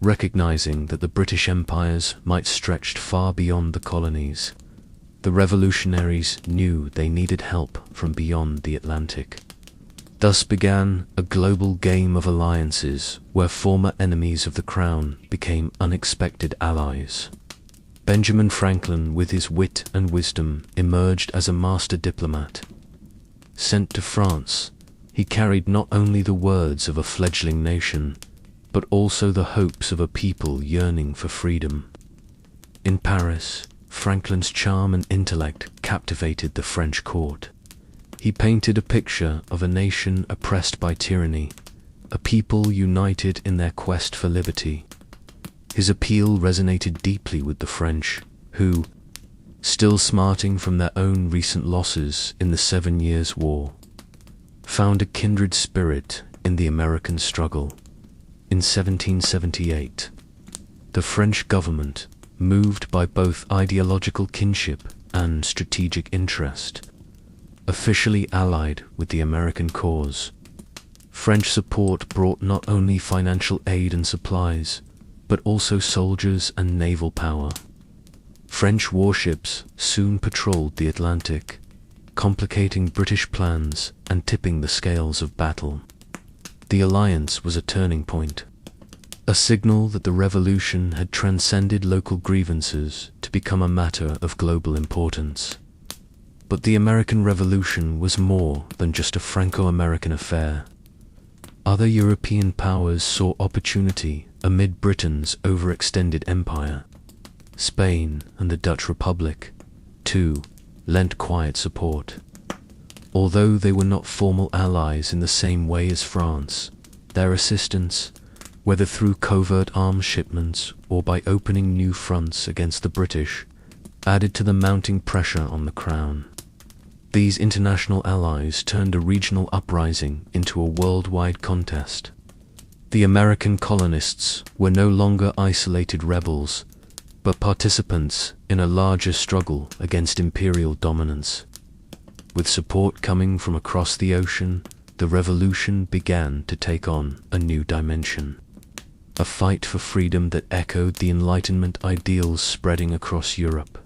[SPEAKER 1] recognizing that the British empires might stretch far beyond the colonies. The revolutionaries knew they needed help from beyond the Atlantic. Thus began a global game of alliances where former enemies of the crown became unexpected allies. Benjamin Franklin, with his wit and wisdom, emerged as a master diplomat. Sent to France, he carried not only the words of a fledgling nation, but also the hopes of a people yearning for freedom. In Paris, Franklin's charm and intellect captivated the French court. He painted a picture of a nation oppressed by tyranny, a people united in their quest for liberty. His appeal resonated deeply with the French, who, still smarting from their own recent losses in the 7 Years' War, found a kindred spirit in the American struggle. In 1778, the French government, moved by both ideological kinship and strategic interest, officially allied with the American cause. French support brought not only financial aid and supplies, but also soldiers and naval power. French warships soon patrolled the Atlantic, complicating British plans and tipping the scales of battle. The alliance was a turning point, a signal that the revolution had transcended local grievances to become a matter of global importance. But the American Revolution was more than just a Franco-American affair. Other European powers saw opportunity amid Britain's overextended empire. Spain and the Dutch Republic, too, lent quiet support. Although they were not formal allies in the same way as France, their assistance, whether through covert arms shipments or by opening new fronts against the British, added to the mounting pressure on the crown. These international allies turned a regional uprising into a worldwide contest. The American colonists were no longer isolated rebels, but participants in a larger struggle against imperial dominance. With support coming from across the ocean, the revolution began to take on a new dimension. A fight for freedom that echoed the Enlightenment ideals spreading across Europe.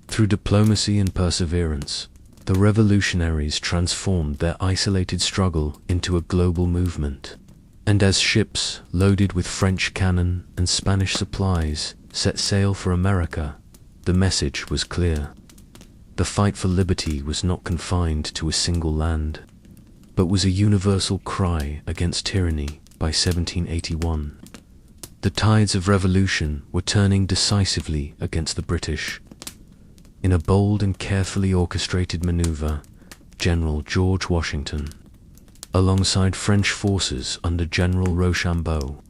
[SPEAKER 1] Through diplomacy and perseverance, the revolutionaries transformed their isolated struggle into a global movement. And as ships loaded with French cannon and Spanish supplies set sail for America, the message was clear. The fight for liberty was not confined to a single land, but was a universal cry against tyranny. By 1781, the tides of revolution were turning decisively against the British. In a bold and carefully orchestrated maneuver, General George Washington, alongside French forces under General Rochambeau,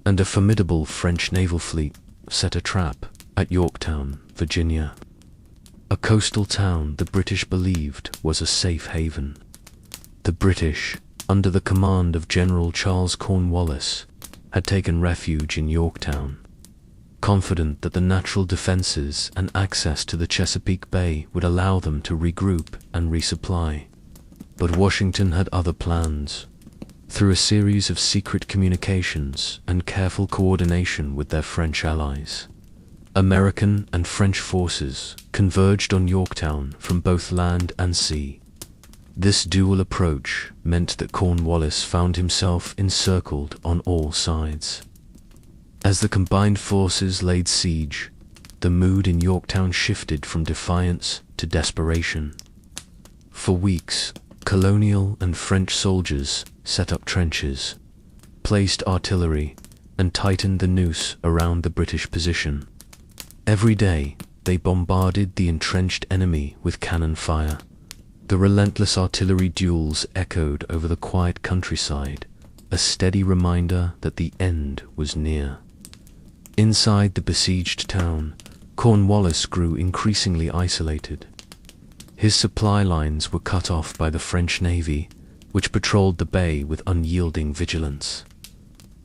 [SPEAKER 1] and a formidable French naval fleet, set a trap at Yorktown, Virginia, a coastal town the British believed was a safe haven. The British, under the command of General Charles Cornwallis, had taken refuge in Yorktown, confident that the natural defenses and access to the Chesapeake Bay would allow them to regroup and resupply. But Washington had other plans. Through a series of secret communications and careful coordination with their French allies, American and French forces converged on Yorktown from both land and sea. This dual approach meant that Cornwallis found himself encircled on all sides. As the combined forces laid siege, the mood in Yorktown shifted from defiance to desperation. For weeks, colonial and French soldiers set up trenches, placed artillery, and tightened the noose around the British position. Every day, they bombarded the entrenched enemy with cannon fire. The relentless artillery duels echoed over the quiet countryside, a steady reminder that the end was near. Inside the besieged town, Cornwallis grew increasingly isolated. His supply lines were cut off by the French Navy, which patrolled the bay with unyielding vigilance.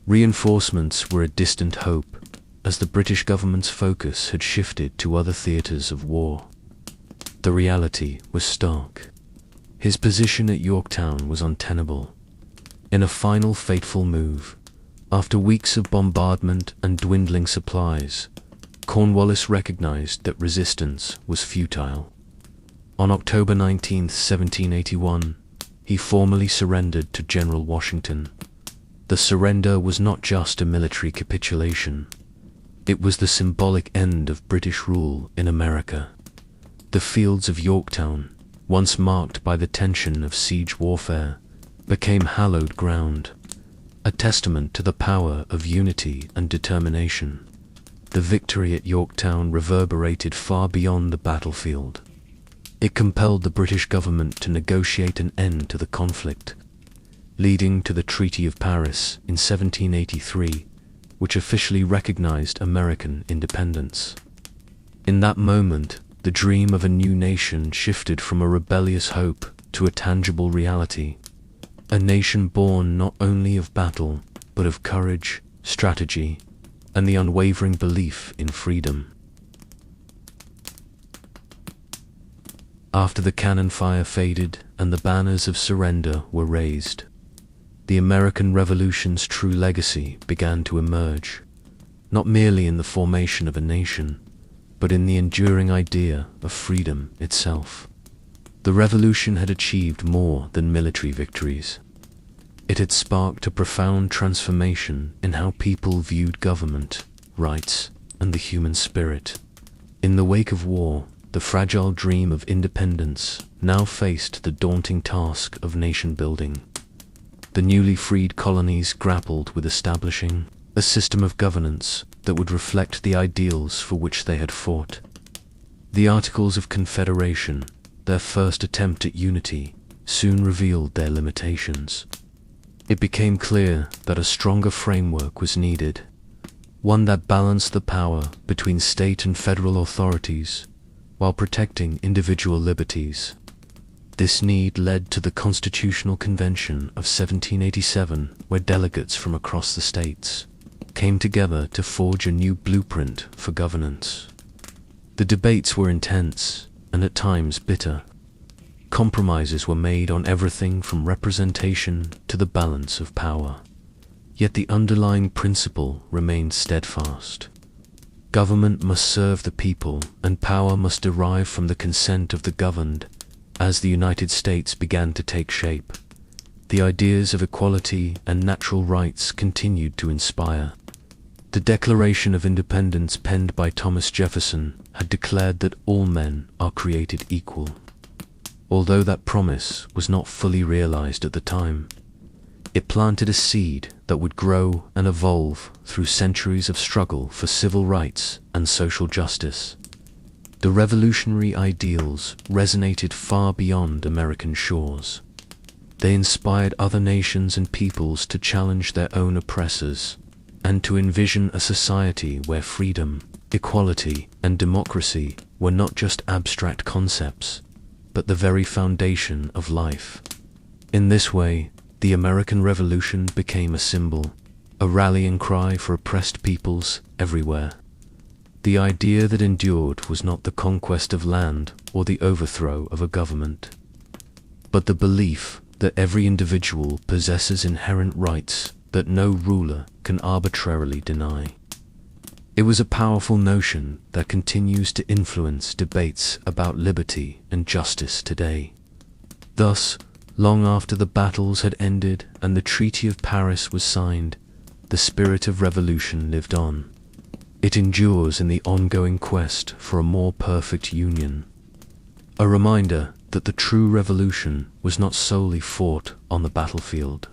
[SPEAKER 1] Reinforcements were a distant hope, as the British government's focus had shifted to other theatres of war. The reality was stark. His position at Yorktown was untenable. In a final fateful move, after weeks of bombardment and dwindling supplies, Cornwallis recognized that resistance was futile. On October 19, 1781, he formally surrendered to General Washington. The surrender was not just a military capitulation. It was the symbolic end of British rule in America. The fields of Yorktown, once marked by the tension of siege warfare, became hallowed ground, a testament to the power of unity and determination. The victory at Yorktown reverberated far beyond the battlefield. It compelled the British government to negotiate an end to the conflict, leading to the Treaty of Paris in 1783, which officially recognized American independence. In that moment, the dream of a new nation shifted from a rebellious hope to a tangible reality, a nation born not only of battle, but of courage, strategy, and the unwavering belief in freedom. After the cannon fire faded and the banners of surrender were raised, the American Revolution's true legacy began to emerge, not merely in the formation of a nation, but in the enduring idea of freedom itself. The Revolution had achieved more than military victories. It had sparked a profound transformation in how people viewed government, rights, and the human spirit. In the wake of war, the fragile dream of independence now faced the daunting task of nation-building. The newly freed colonies grappled with establishing a system of governance that would reflect the ideals for which they had fought. The Articles of Confederation, their first attempt at unity, soon revealed their limitations. It became clear that a stronger framework was needed, one that balanced the power between state and federal authorities while protecting individual liberties. This need led to the Constitutional Convention of 1787, where delegates from across the states came together to forge a new blueprint for governance. The debates were intense and at times bitter. Compromises were made on everything from representation to the balance of power. Yet the underlying principle remained steadfast. Government must serve the people, and power must derive from the consent of the governed. As the United States began to take shape, the ideas of equality and natural rights continued to inspire. The Declaration of Independence, penned by Thomas Jefferson, had declared that all men are created equal. Although that promise was not fully realized at the time, it planted a seed that would grow and evolve through centuries of struggle for civil rights and social justice. The revolutionary ideals resonated far beyond American shores. They inspired other nations and peoples to challenge their own oppressors and to envision a society where freedom, equality, and democracy were not just abstract concepts, but the very foundation of life. In this way, the American Revolution became a symbol, a rallying cry for oppressed peoples everywhere. The idea that endured was not the conquest of land or the overthrow of a government, but the belief that every individual possesses inherent rights that no ruler can arbitrarily deny. It was a powerful notion that continues to influence debates about liberty and justice today. Thus, long after the battles had ended and the Treaty of Paris was signed, the spirit of revolution lived on. It endures in the ongoing quest for a more perfect union. A reminder that the true revolution was not solely fought on the battlefield,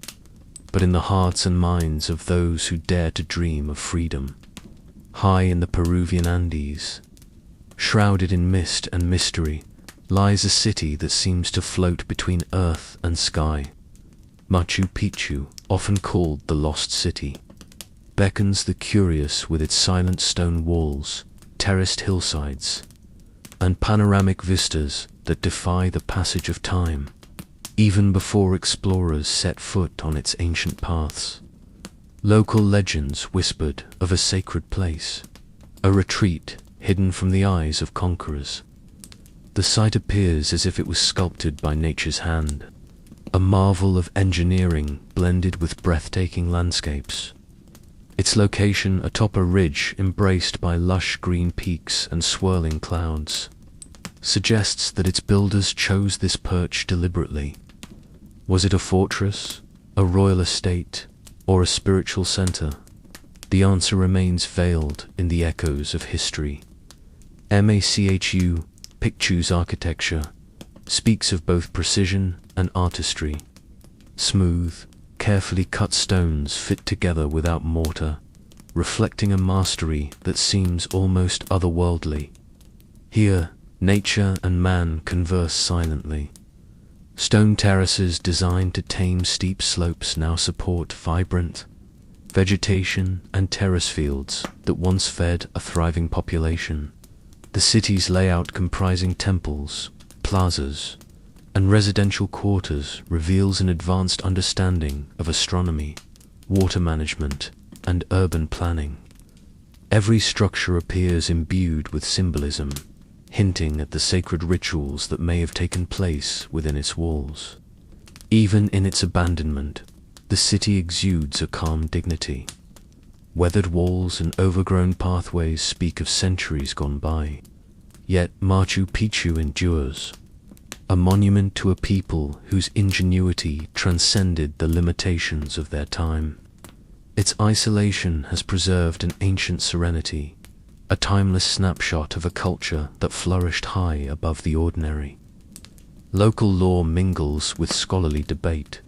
[SPEAKER 1] but in the hearts and minds of those who dare to dream of freedom. High in the Peruvian Andes, shrouded in mist and mystery, lies a city that seems to float between earth and sky. Machu Picchu, often called the Lost City, beckons the curious with its silent stone walls, terraced hillsides, and panoramic vistas that defy the passage of time, even before explorers set foot on its ancient paths. Local legends whispered of a sacred place, a retreat hidden from the eyes of conquerors. The site appears as if it was sculpted by nature's hand, a marvel of engineering blended with breathtaking landscapes. Its location atop a ridge embraced by lush green peaks and swirling clouds suggests that its builders chose this perch deliberately. Was it a fortress, a royal estate, or a spiritual center? The answer remains veiled in the echoes of history. Machu Picchu's architecture speaks of both precision and artistry. Smooth, carefully cut stones fit together without mortar, reflecting a mastery that seems almost otherworldly. Here, nature and man converse silently. Stone terraces designed to tame steep slopes now support vibrant vegetation and terrace fields that once fed a thriving population. The city's layout comprising temples, plazas, and residential quarters reveals an advanced understanding of astronomy, water management, and urban planning. Every structure appears imbued with symbolism, hinting at the sacred rituals that may have taken place within its walls. Even in its abandonment, the city exudes a calm dignity. Weathered walls and overgrown pathways speak of centuries gone by. Yet Machu Picchu endures, a monument to a people whose ingenuity transcended the limitations of their time. Its isolation has preserved an ancient serenity, a timeless snapshot of a culture that flourished high above the ordinary. Local lore mingles with scholarly debate.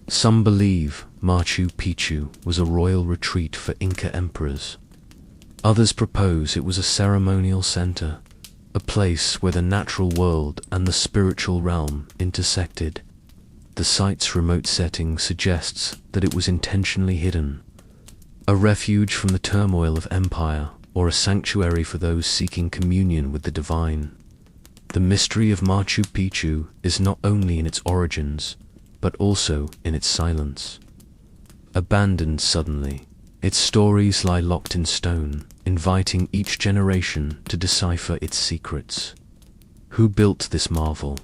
[SPEAKER 1] Some believe Machu Picchu was a royal retreat for Inca emperors. Others propose it was a ceremonial center, a place where the natural world and the spiritual realm intersected. The site's remote setting suggests that it was intentionally hidden, a refuge from the turmoil of empire or a sanctuary for those seeking communion with the divine. The mystery of Machu Picchu is not only in its origins, but also in its silence. Abandoned suddenly, its stories lie locked in stone, inviting each generation to decipher its secrets. Who built this marvel?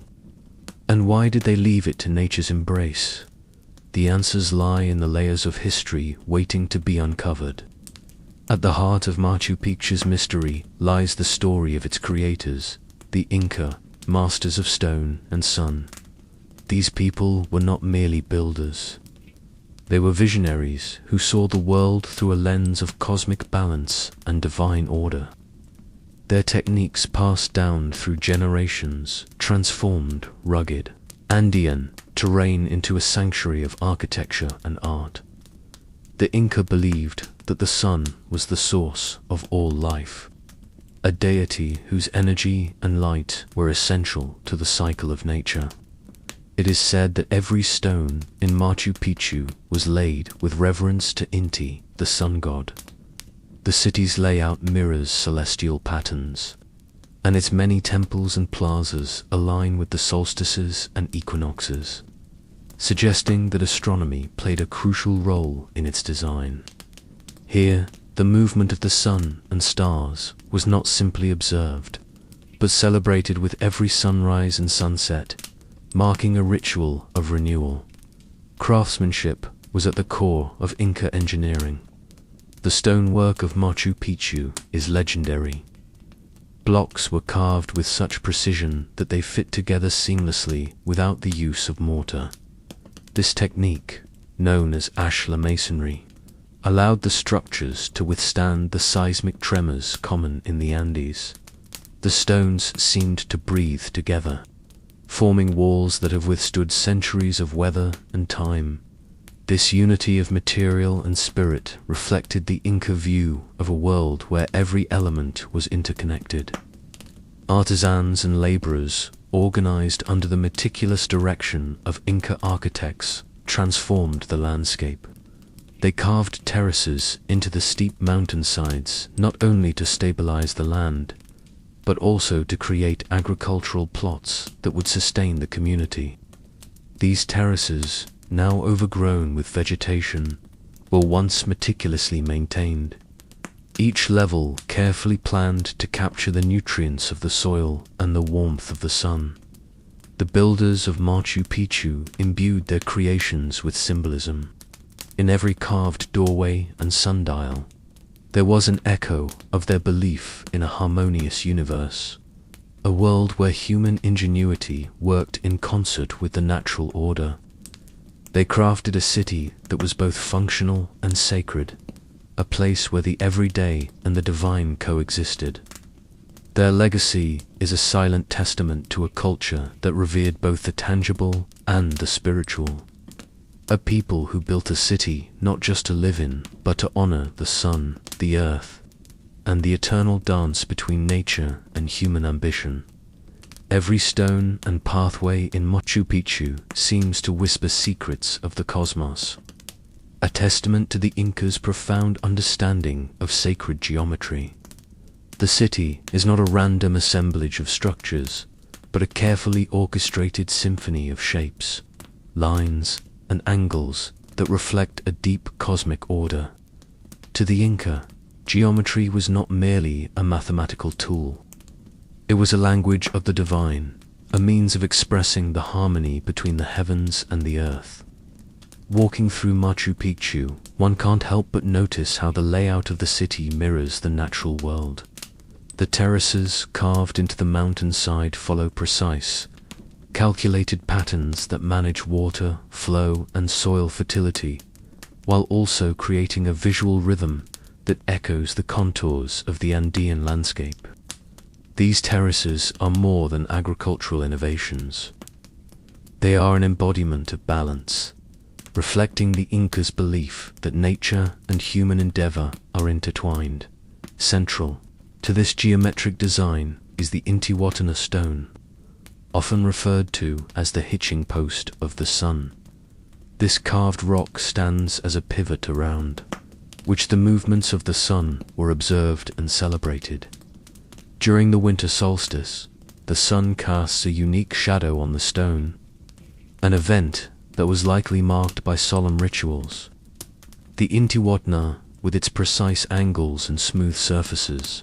[SPEAKER 1] And why did they leave it to nature's embrace? The answers lie in the layers of history waiting to be uncovered. At the heart of Machu Picchu's mystery lies the story of its creators, the Inca, masters of stone and sun. These people were not merely builders. They were visionaries who saw the world through a lens of cosmic balance and divine order. Their techniques passed down through generations transformed rugged, Andean terrain into a sanctuary of architecture and art. The Inca believed that the sun was the source of all life, a deity whose energy and light were essential to the cycle of nature. It is said that every stone in Machu Picchu was laid with reverence to Inti, the sun god. The city's layout mirrors celestial patterns, and its many temples and plazas align with the solstices and equinoxes, suggesting that astronomy played a crucial role in its design. Here, the movement of the sun and stars was not simply observed, but celebrated with every sunrise and sunset, marking a ritual of renewal. Craftsmanship was at the core of Inca engineering. The stonework of Machu Picchu is legendary. Blocks were carved with such precision that they fit together seamlessly without the use of mortar. This technique, known as ashlar masonry, allowed the structures to withstand the seismic tremors common in the Andes. The stones seemed to breathe together, forming walls that have withstood centuries of weather and time. This unity of material and spirit reflected the Inca view of a world where every element was interconnected. Artisans and laborers, organized under the meticulous direction of Inca architects, transformed the landscape. They carved terraces into the steep mountainsides not only to stabilize the land, but also to create agricultural plots that would sustain the community. These terraces, now overgrown with vegetation, were once meticulously maintained, each level carefully planned to capture the nutrients of the soil and the warmth of the sun. The builders of Machu Picchu imbued their creations with symbolism. In every carved doorway and sundial, there was an echo of their belief in a harmonious universe, a world where human ingenuity worked in concert with the natural order. They crafted a city that was both functional and sacred, a place where the everyday and the divine coexisted. Their legacy is a silent testament to a culture that revered both the tangible and the spiritual. A people who built a city not just to live in, but to honor the sun, the earth, and the eternal dance between nature and human ambition. Every stone and pathway in Machu Picchu seems to whisper secrets of the cosmos, a testament to the Incas' profound understanding of sacred geometry. The city is not a random assemblage of structures, but a carefully orchestrated symphony of shapes, lines, and angles that reflect a deep cosmic order. To the Inca, geometry was not merely a mathematical tool. It was a language of the divine, a means of expressing the harmony between the heavens and the earth. Walking through Machu Picchu, one can't help but notice how the layout of the city mirrors the natural world. The terraces carved into the mountainside follow precise, calculated patterns that manage water, flow, and soil fertility, while also creating a visual rhythm that echoes the contours of the Andean landscape. These terraces are more than agricultural innovations. They are an embodiment of balance, reflecting the Incas' belief that nature and human endeavor are intertwined. Central to this geometric design is the Intihuatana stone, often referred to as the hitching post of the sun. This carved rock stands as a pivot around which the movements of the sun were observed and celebrated. During the winter solstice, the sun casts a unique shadow on the stone, an event that was likely marked by solemn rituals. The Intihuatana, with its precise angles and smooth surfaces,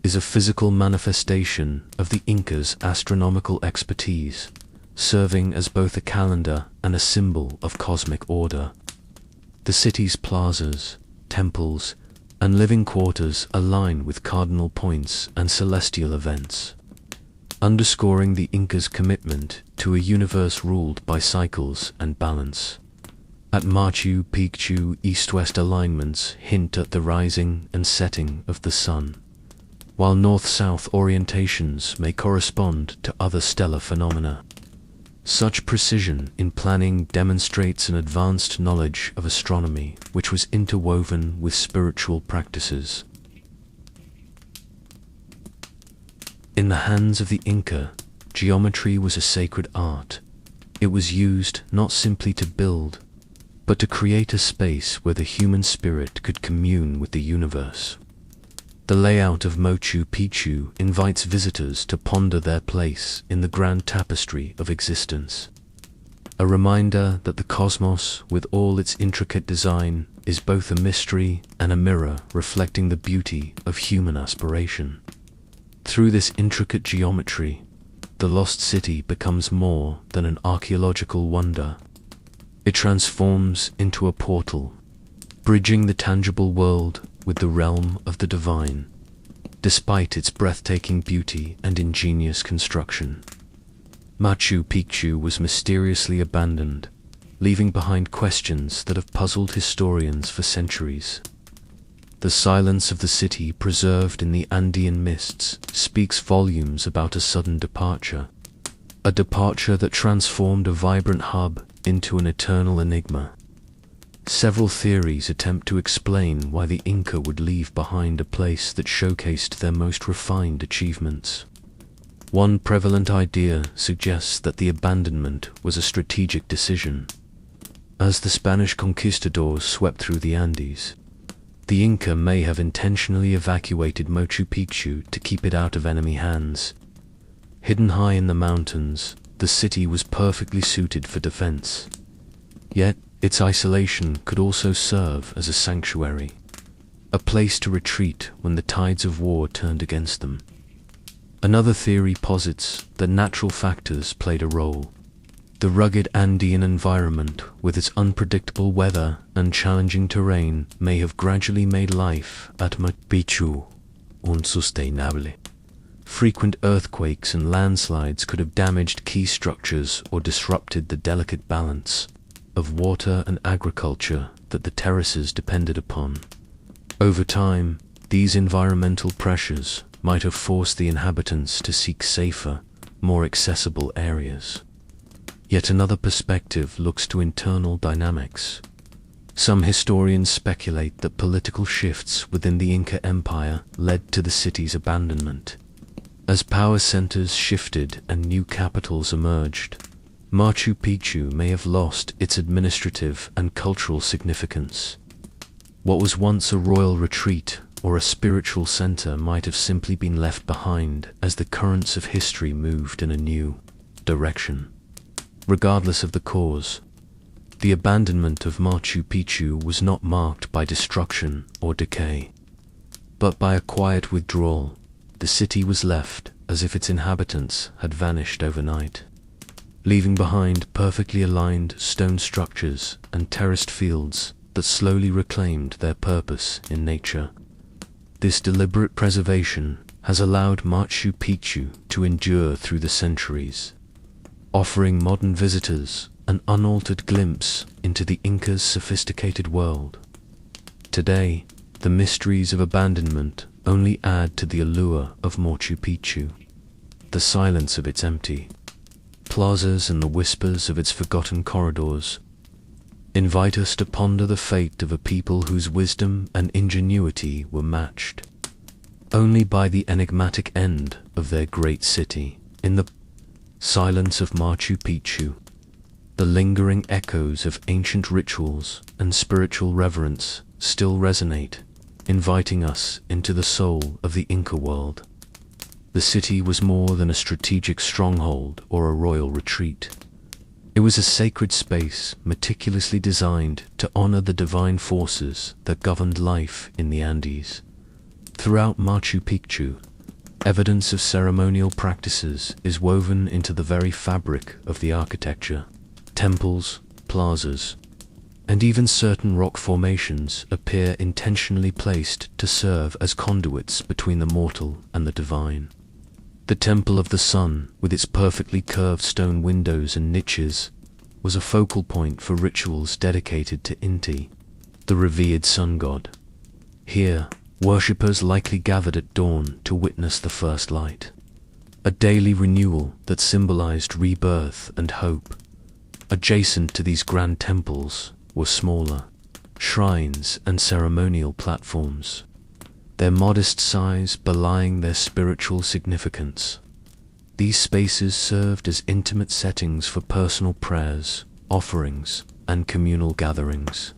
[SPEAKER 1] is a physical manifestation of the Incas' astronomical expertise, serving as both a calendar and a symbol of cosmic order. The city's plazas, temples, and living quarters align with cardinal points and celestial events, underscoring the Incas' commitment to a universe ruled by cycles and balance. At Machu Picchu, east-west alignments hint at the rising and setting of the sun, while north-south orientations may correspond to other stellar phenomena. Such precision in planning demonstrates an advanced knowledge of astronomy which was interwoven with spiritual practices. In the hands of the Inca, geometry was a sacred art. It was used not simply to build, but to create a space where the human spirit could commune with the universe. The layout of Machu Picchu invites visitors to ponder their place in the grand tapestry of existence, a reminder that the cosmos, with all its intricate design, is both a mystery and a mirror reflecting the beauty of human aspiration. Through this intricate geometry, the lost city becomes more than an archaeological wonder. It transforms into a portal, bridging the tangible world with the realm of the divine, despite its breathtaking beauty and ingenious construction. Machu Picchu was mysteriously abandoned, leaving behind questions that have puzzled historians for centuries. The silence of the city preserved in the Andean mists speaks volumes about a sudden departure, a departure that transformed a vibrant hub into an eternal enigma. Several theories attempt to explain why the Inca would leave behind a place that showcased their most refined achievements. One prevalent idea suggests that the abandonment was a strategic decision. As the Spanish conquistadors swept through the Andes, the Inca may have intentionally evacuated Machu Picchu to keep it out of enemy hands. Hidden high in the mountains, the city was perfectly suited for defense. Yet, Its isolation could also serve as a sanctuary, a place to retreat when the tides of war turned against them. Another theory posits that natural factors played a role. The rugged Andean environment, with its unpredictable weather and challenging terrain, may have gradually made life at Picchu unsustainable. Frequent earthquakes and landslides could have damaged key structures or disrupted the delicate balance of water and agriculture that the terraces depended upon. Over time, these environmental pressures might have forced the inhabitants to seek safer, more accessible areas. Yet another perspective looks to internal dynamics. Some historians speculate that political shifts within the Inca Empire led to the city's abandonment. As power centers shifted and new capitals emerged, Machu Picchu may have lost its administrative and cultural significance. What was once a royal retreat or a spiritual center might have simply been left behind as the currents of history moved in a new direction. Regardless of the cause, the abandonment of Machu Picchu was not marked by destruction or decay, but by a quiet withdrawal. The city was left as if its inhabitants had vanished overnight, leaving behind perfectly aligned stone structures and terraced fields that slowly reclaimed their purpose in nature. This deliberate preservation has allowed Machu Picchu to endure through the centuries, offering modern visitors an unaltered glimpse into the Incas' sophisticated world. Today, the mysteries of abandonment only add to the allure of Machu Picchu. The silence of its empty plazas and the whispers of its forgotten corridors invite us to ponder the fate of a people whose wisdom and ingenuity were matched only by the enigmatic end of their great city. In the silence of Machu Picchu, the lingering echoes of ancient rituals and spiritual reverence still resonate, inviting us into the soul of the Inca world. The city was more than a strategic stronghold or a royal retreat. It was a sacred space meticulously designed to honor the divine forces that governed life in the Andes. Throughout Machu Picchu, evidence of ceremonial practices is woven into the very fabric of the architecture. Temples, plazas, and even certain rock formations appear intentionally placed to serve as conduits between the mortal and the divine. The Temple of the Sun, with its perfectly curved stone windows and niches, was a focal point for rituals dedicated to Inti, the revered sun god. Here, worshippers likely gathered at dawn to witness the first light, a daily renewal that symbolized rebirth and hope. Adjacent to these grand temples were smaller shrines and ceremonial platforms, their modest size belying their spiritual significance. These spaces served as intimate settings for personal prayers, offerings, and communal gatherings.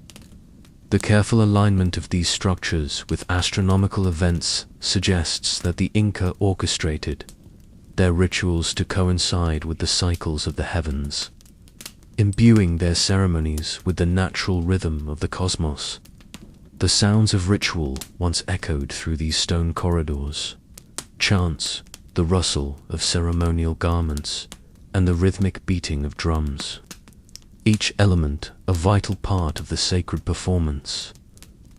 [SPEAKER 1] The careful alignment of these structures with astronomical events suggests that the Inca orchestrated their rituals to coincide with the cycles of the heavens, imbuing their ceremonies with the natural rhythm of the cosmos. The sounds of ritual once echoed through these stone corridors. Chants, the rustle of ceremonial garments, and the rhythmic beating of drums. Each element a vital part of the sacred performance.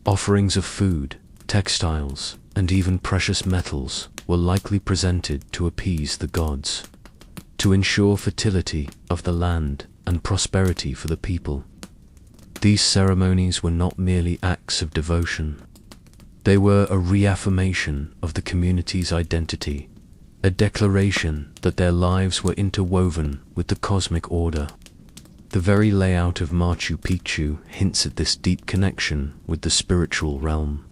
[SPEAKER 1] Offerings of food, textiles, and even precious metals were likely presented to appease the gods, to ensure fertility of the land and prosperity for the people. These ceremonies were not merely acts of devotion. They were a reaffirmation of the community's identity, a declaration that their lives were interwoven with the cosmic order. The very layout of Machu Picchu hints at this deep connection with the spiritual realm.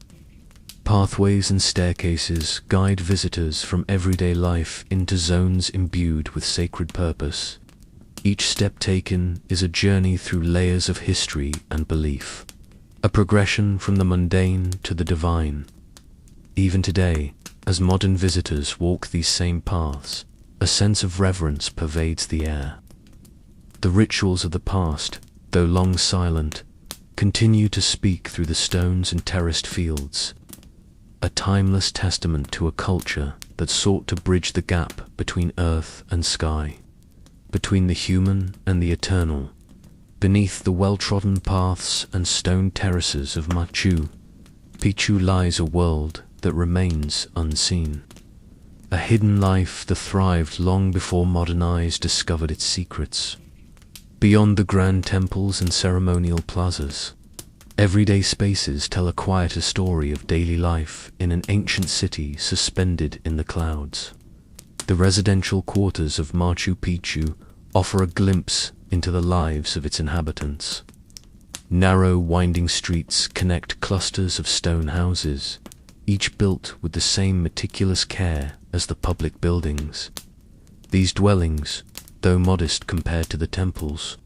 [SPEAKER 1] Pathways and staircases guide visitors from everyday life into zones imbued with sacred purpose. Each step taken is a journey through layers of history and belief, a progression from the mundane to the divine. Even today, as modern visitors walk these same paths, a sense of reverence pervades the air. The rituals of the past, though long silent, continue to speak through the stones and terraced fields, a timeless testament to a culture that sought to bridge the gap between earth and sky, between the human and the eternal. Beneath the well-trodden paths and stone terraces of Machu Picchu lies a world that remains unseen, a hidden life that thrived long before modern eyes discovered its secrets. Beyond the grand temples and ceremonial plazas, everyday spaces tell a quieter story of daily life in an ancient city suspended in the clouds. The residential quarters of Machu Picchu offer a glimpse into the lives of its inhabitants. Narrow, winding streets connect clusters of stone houses, each built with the same meticulous care as the public buildings. These dwellings, though modest compared to the temples,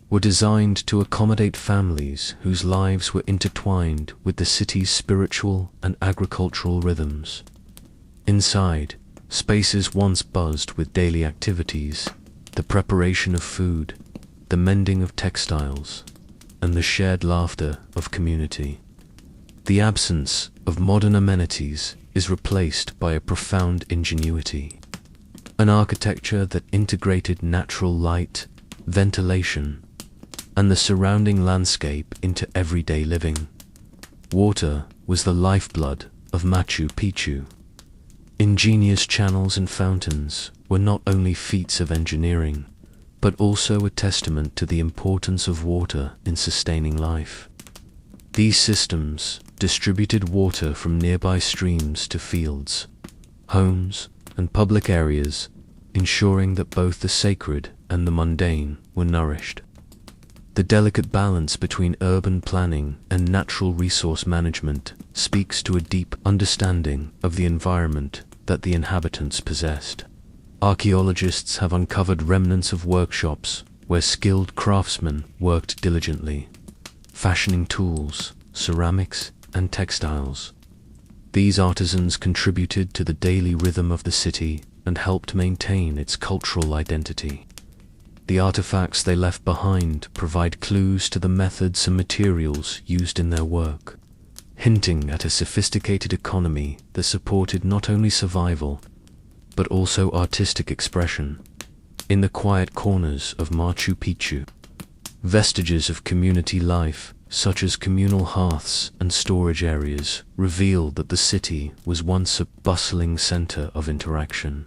[SPEAKER 1] were designed to accommodate families whose lives were intertwined with the city's spiritual and agricultural rhythms. Inside, spaces once buzzed with daily activities, the preparation of food, the mending of textiles, and the shared laughter of community. The absence of modern amenities is replaced by a profound ingenuity, an architecture that integrated natural light, ventilation, and the surrounding landscape into everyday living. Water was the lifeblood of Machu Picchu. Ingenious channels and fountains were not only feats of engineering, but also a testament to the importance of water in sustaining life. These systems distributed water from nearby streams to fields, homes, and public areas, ensuring that both the sacred and the mundane were nourished. The delicate balance between urban planning and natural resource management speaks to a deep understanding of the environment that the inhabitants possessed. Archaeologists have uncovered remnants of workshops where skilled craftsmen worked diligently, fashioning tools, ceramics, and textiles. These artisans contributed to the daily rhythm of the city and helped maintain its cultural identity. The artifacts they left behind provide clues to the methods and materials used in their work, hinting at a sophisticated economy that supported not only survival, but also artistic expression. In the quiet corners of Machu Picchu, vestiges of community life, such as communal hearths and storage areas, reveal that the city was once a bustling center of interaction.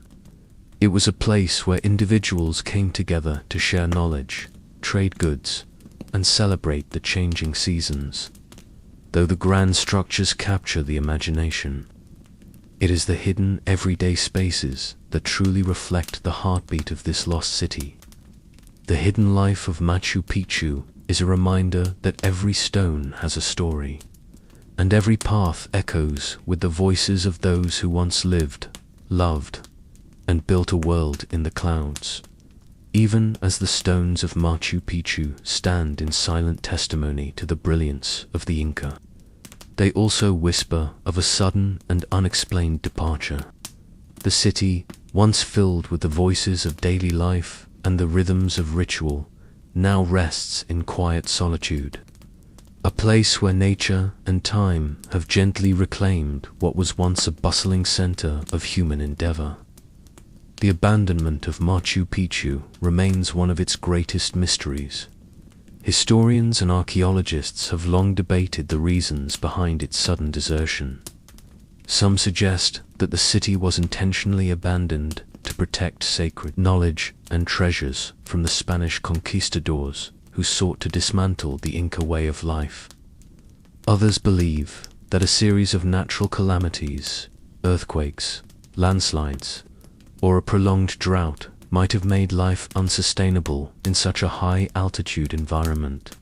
[SPEAKER 1] It was a place where individuals came together to share knowledge, trade goods, and celebrate the changing seasons. Though the grand structures capture the imagination, it is the hidden, everyday spaces that truly reflect the heartbeat of this lost city. The hidden life of Machu Picchu is a reminder that every stone has a story, and every path echoes with the voices of those who once lived, loved, and built a world in the clouds. Even as the stones of Machu Picchu stand in silent testimony to the brilliance of the Inca, they also whisper of a sudden and unexplained departure. The city, once filled with the voices of daily life and the rhythms of ritual, now rests in quiet solitude, a place where nature and time have gently reclaimed what was once a bustling center of human endeavor. The abandonment of Machu Picchu remains one of its greatest mysteries. Historians and archaeologists have long debated the reasons behind its sudden desertion. Some suggest that the city was intentionally abandoned to protect sacred knowledge and treasures from the Spanish conquistadors who sought to dismantle the Inca way of life. Others believe that a series of natural calamities, earthquakes, landslides, or a prolonged drought might have made life unsustainable in such a high-altitude environment.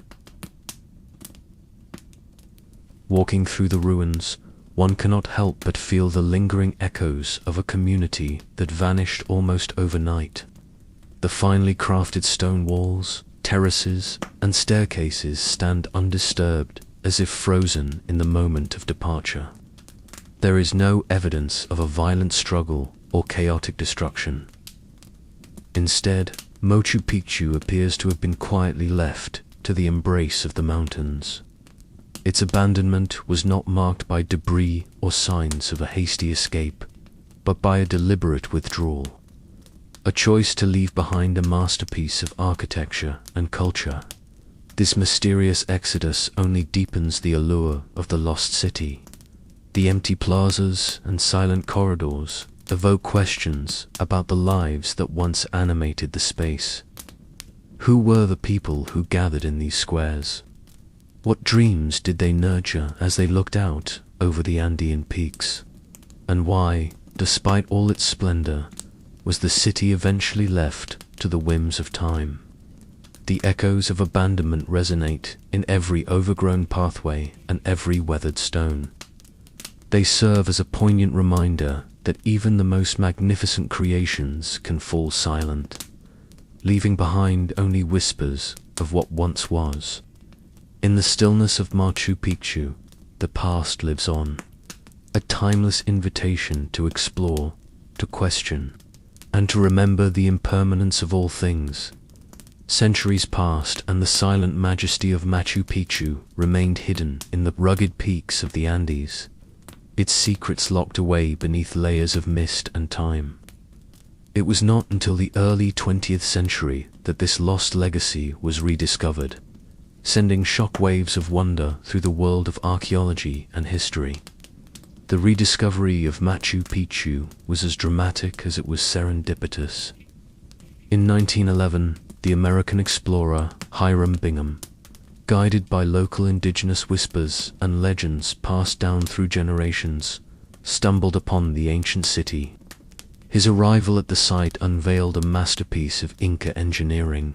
[SPEAKER 1] Walking through the ruins, one cannot help but feel the lingering echoes of a community that vanished almost overnight. The finely crafted stone walls, terraces, and staircases stand undisturbed, as if frozen in the moment of departure. There is no evidence of a violent struggle or chaotic destruction. Instead, Machu Picchu appears to have been quietly left to the embrace of the mountains. Its abandonment was not marked by debris or signs of a hasty escape, but by a deliberate withdrawal, a choice to leave behind a masterpiece of architecture and culture. This mysterious exodus only deepens the allure of the lost city. The empty plazas and silent corridors evoke questions about the lives that once animated the space. Who were the people who gathered in these squares? What dreams did they nurture as they looked out over the Andean peaks? And why, despite all its splendor, was the city eventually left to the whims of time? The echoes of abandonment resonate in every overgrown pathway and every weathered stone. They serve as a poignant reminder that even the most magnificent creations can fall silent, leaving behind only whispers of what once was. In the stillness of Machu Picchu, the past lives on, a timeless invitation to explore, to question, and to remember the impermanence of all things. Centuries passed, and the silent majesty of Machu Picchu remained hidden in the rugged peaks of the Andes, its secrets locked away beneath layers of mist and time. It was not until the early 20th century that this lost legacy was rediscovered, sending shockwaves of wonder through the world of archaeology and history. The rediscovery of Machu Picchu was as dramatic as it was serendipitous. In 1911, the American explorer Hiram Bingham, guided by local indigenous whispers and legends passed down through generations, stumbled upon the ancient city. His arrival at the site unveiled a masterpiece of Inca engineering,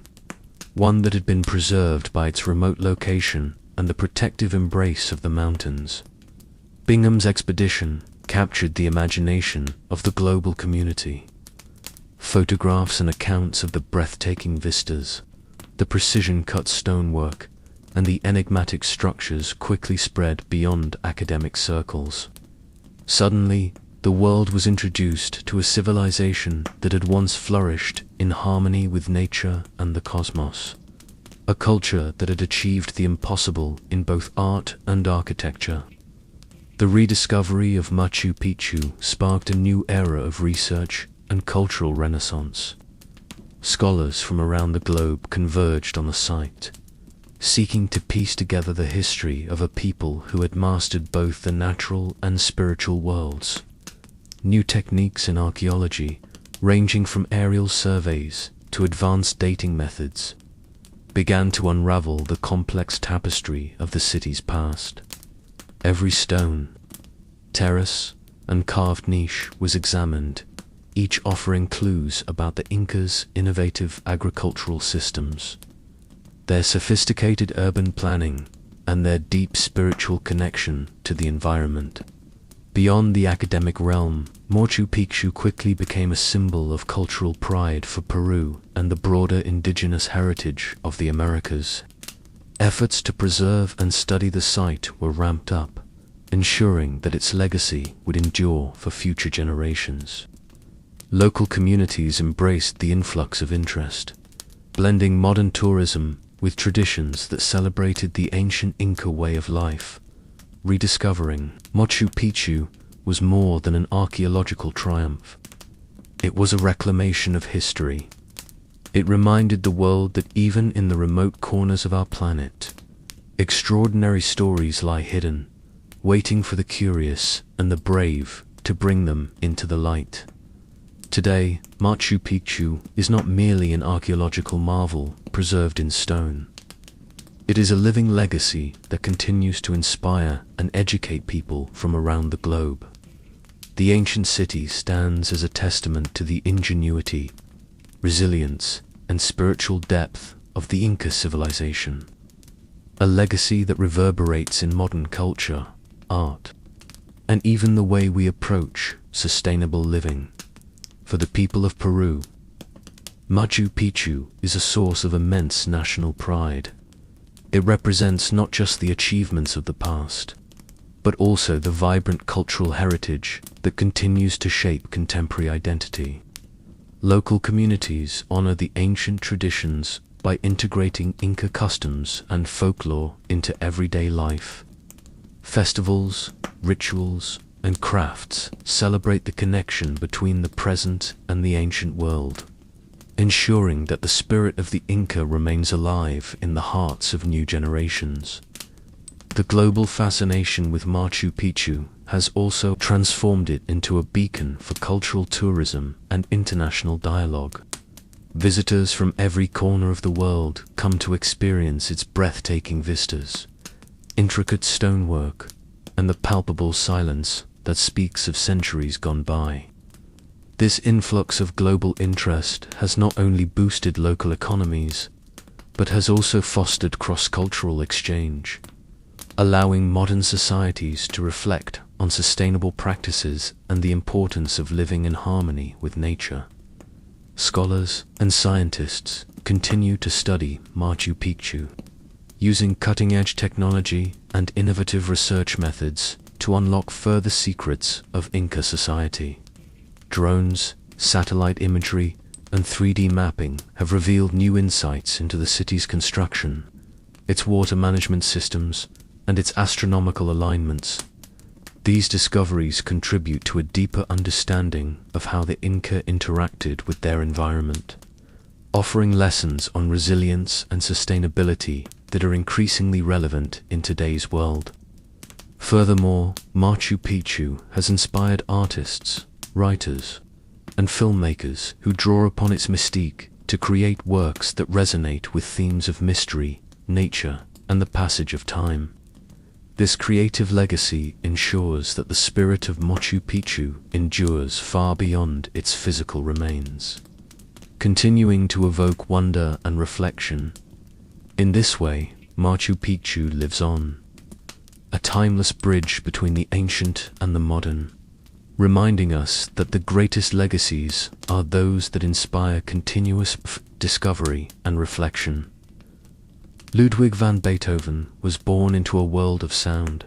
[SPEAKER 1] one that had been preserved by its remote location and the protective embrace of the mountains. Bingham's expedition captured the imagination of the global community. Photographs and accounts of the breathtaking vistas, the precision-cut stonework, and the enigmatic structures quickly spread beyond academic circles. Suddenly, the world was introduced to a civilization that had once flourished in harmony with nature and the cosmos, a culture that had achieved the impossible in both art and architecture. The rediscovery of Machu Picchu sparked a new era of research and cultural renaissance. Scholars from around the globe converged on the site, seeking to piece together the history of a people who had mastered both the natural and spiritual worlds. New techniques in archaeology, ranging from aerial surveys to advanced dating methods, began to unravel the complex tapestry of the city's past. Every stone, terrace, and carved niche was examined, each offering clues about the Incas' innovative agricultural systems, their sophisticated urban planning, and their deep spiritual connection to the environment. Beyond the academic realm, Machu Picchu quickly became a symbol of cultural pride for Peru and the broader indigenous heritage of the Americas. Efforts to preserve and study the site were ramped up, ensuring that its legacy would endure for future generations. Local communities embraced the influx of interest, blending modern tourism with traditions that celebrated the ancient Inca way of life. Rediscovering Machu Picchu was more than an archaeological triumph. It was a reclamation of history. It reminded the world that even in the remote corners of our planet, extraordinary stories lie hidden, waiting for the curious and the brave to bring them into the light. Today, Machu Picchu is not merely an archaeological marvel preserved in stone. It is a living legacy that continues to inspire and educate people from around the globe. The ancient city stands as a testament to the ingenuity, resilience, and spiritual depth of the Inca civilization, a legacy that reverberates in modern culture, art, and even the way we approach sustainable living. For the people of Peru, Machu Picchu is a source of immense national pride. It represents not just the achievements of the past, but also the vibrant cultural heritage that continues to shape contemporary identity. Local communities honor the ancient traditions by integrating Inca customs and folklore into everyday life. Festivals, rituals, and crafts celebrate the connection between the present and the ancient world, ensuring that the spirit of the Inca remains alive in the hearts of new generations. The global fascination with Machu Picchu has also transformed it into a beacon for cultural tourism and international dialogue. Visitors from every corner of the world come to experience its breathtaking vistas, intricate stonework, and the palpable silence that speaks of centuries gone by. This influx of global interest has not only boosted local economies, but has also fostered cross-cultural exchange, allowing modern societies to reflect on sustainable practices and the importance of living in harmony with nature. Scholars and scientists continue to study Machu Picchu, using cutting-edge technology and innovative research methods to unlock further secrets of Inca society. Drones, satellite imagery, and 3D mapping have revealed new insights into the city's construction, its water management systems, and its astronomical alignments. These discoveries contribute to a deeper understanding of how the Inca interacted with their environment, offering lessons on resilience and sustainability that are increasingly relevant in today's world. Furthermore, Machu Picchu has inspired artists, writers, and filmmakers who draw upon its mystique to create works that resonate with themes of mystery, nature, and the passage of time. This creative legacy ensures that the spirit of Machu Picchu endures far beyond its physical remains, continuing to evoke wonder and reflection. In this way, Machu Picchu lives on, a timeless bridge between the ancient and the modern, reminding us that the greatest legacies are those that inspire continuous discovery and reflection. Ludwig van Beethoven was born into a world of sound,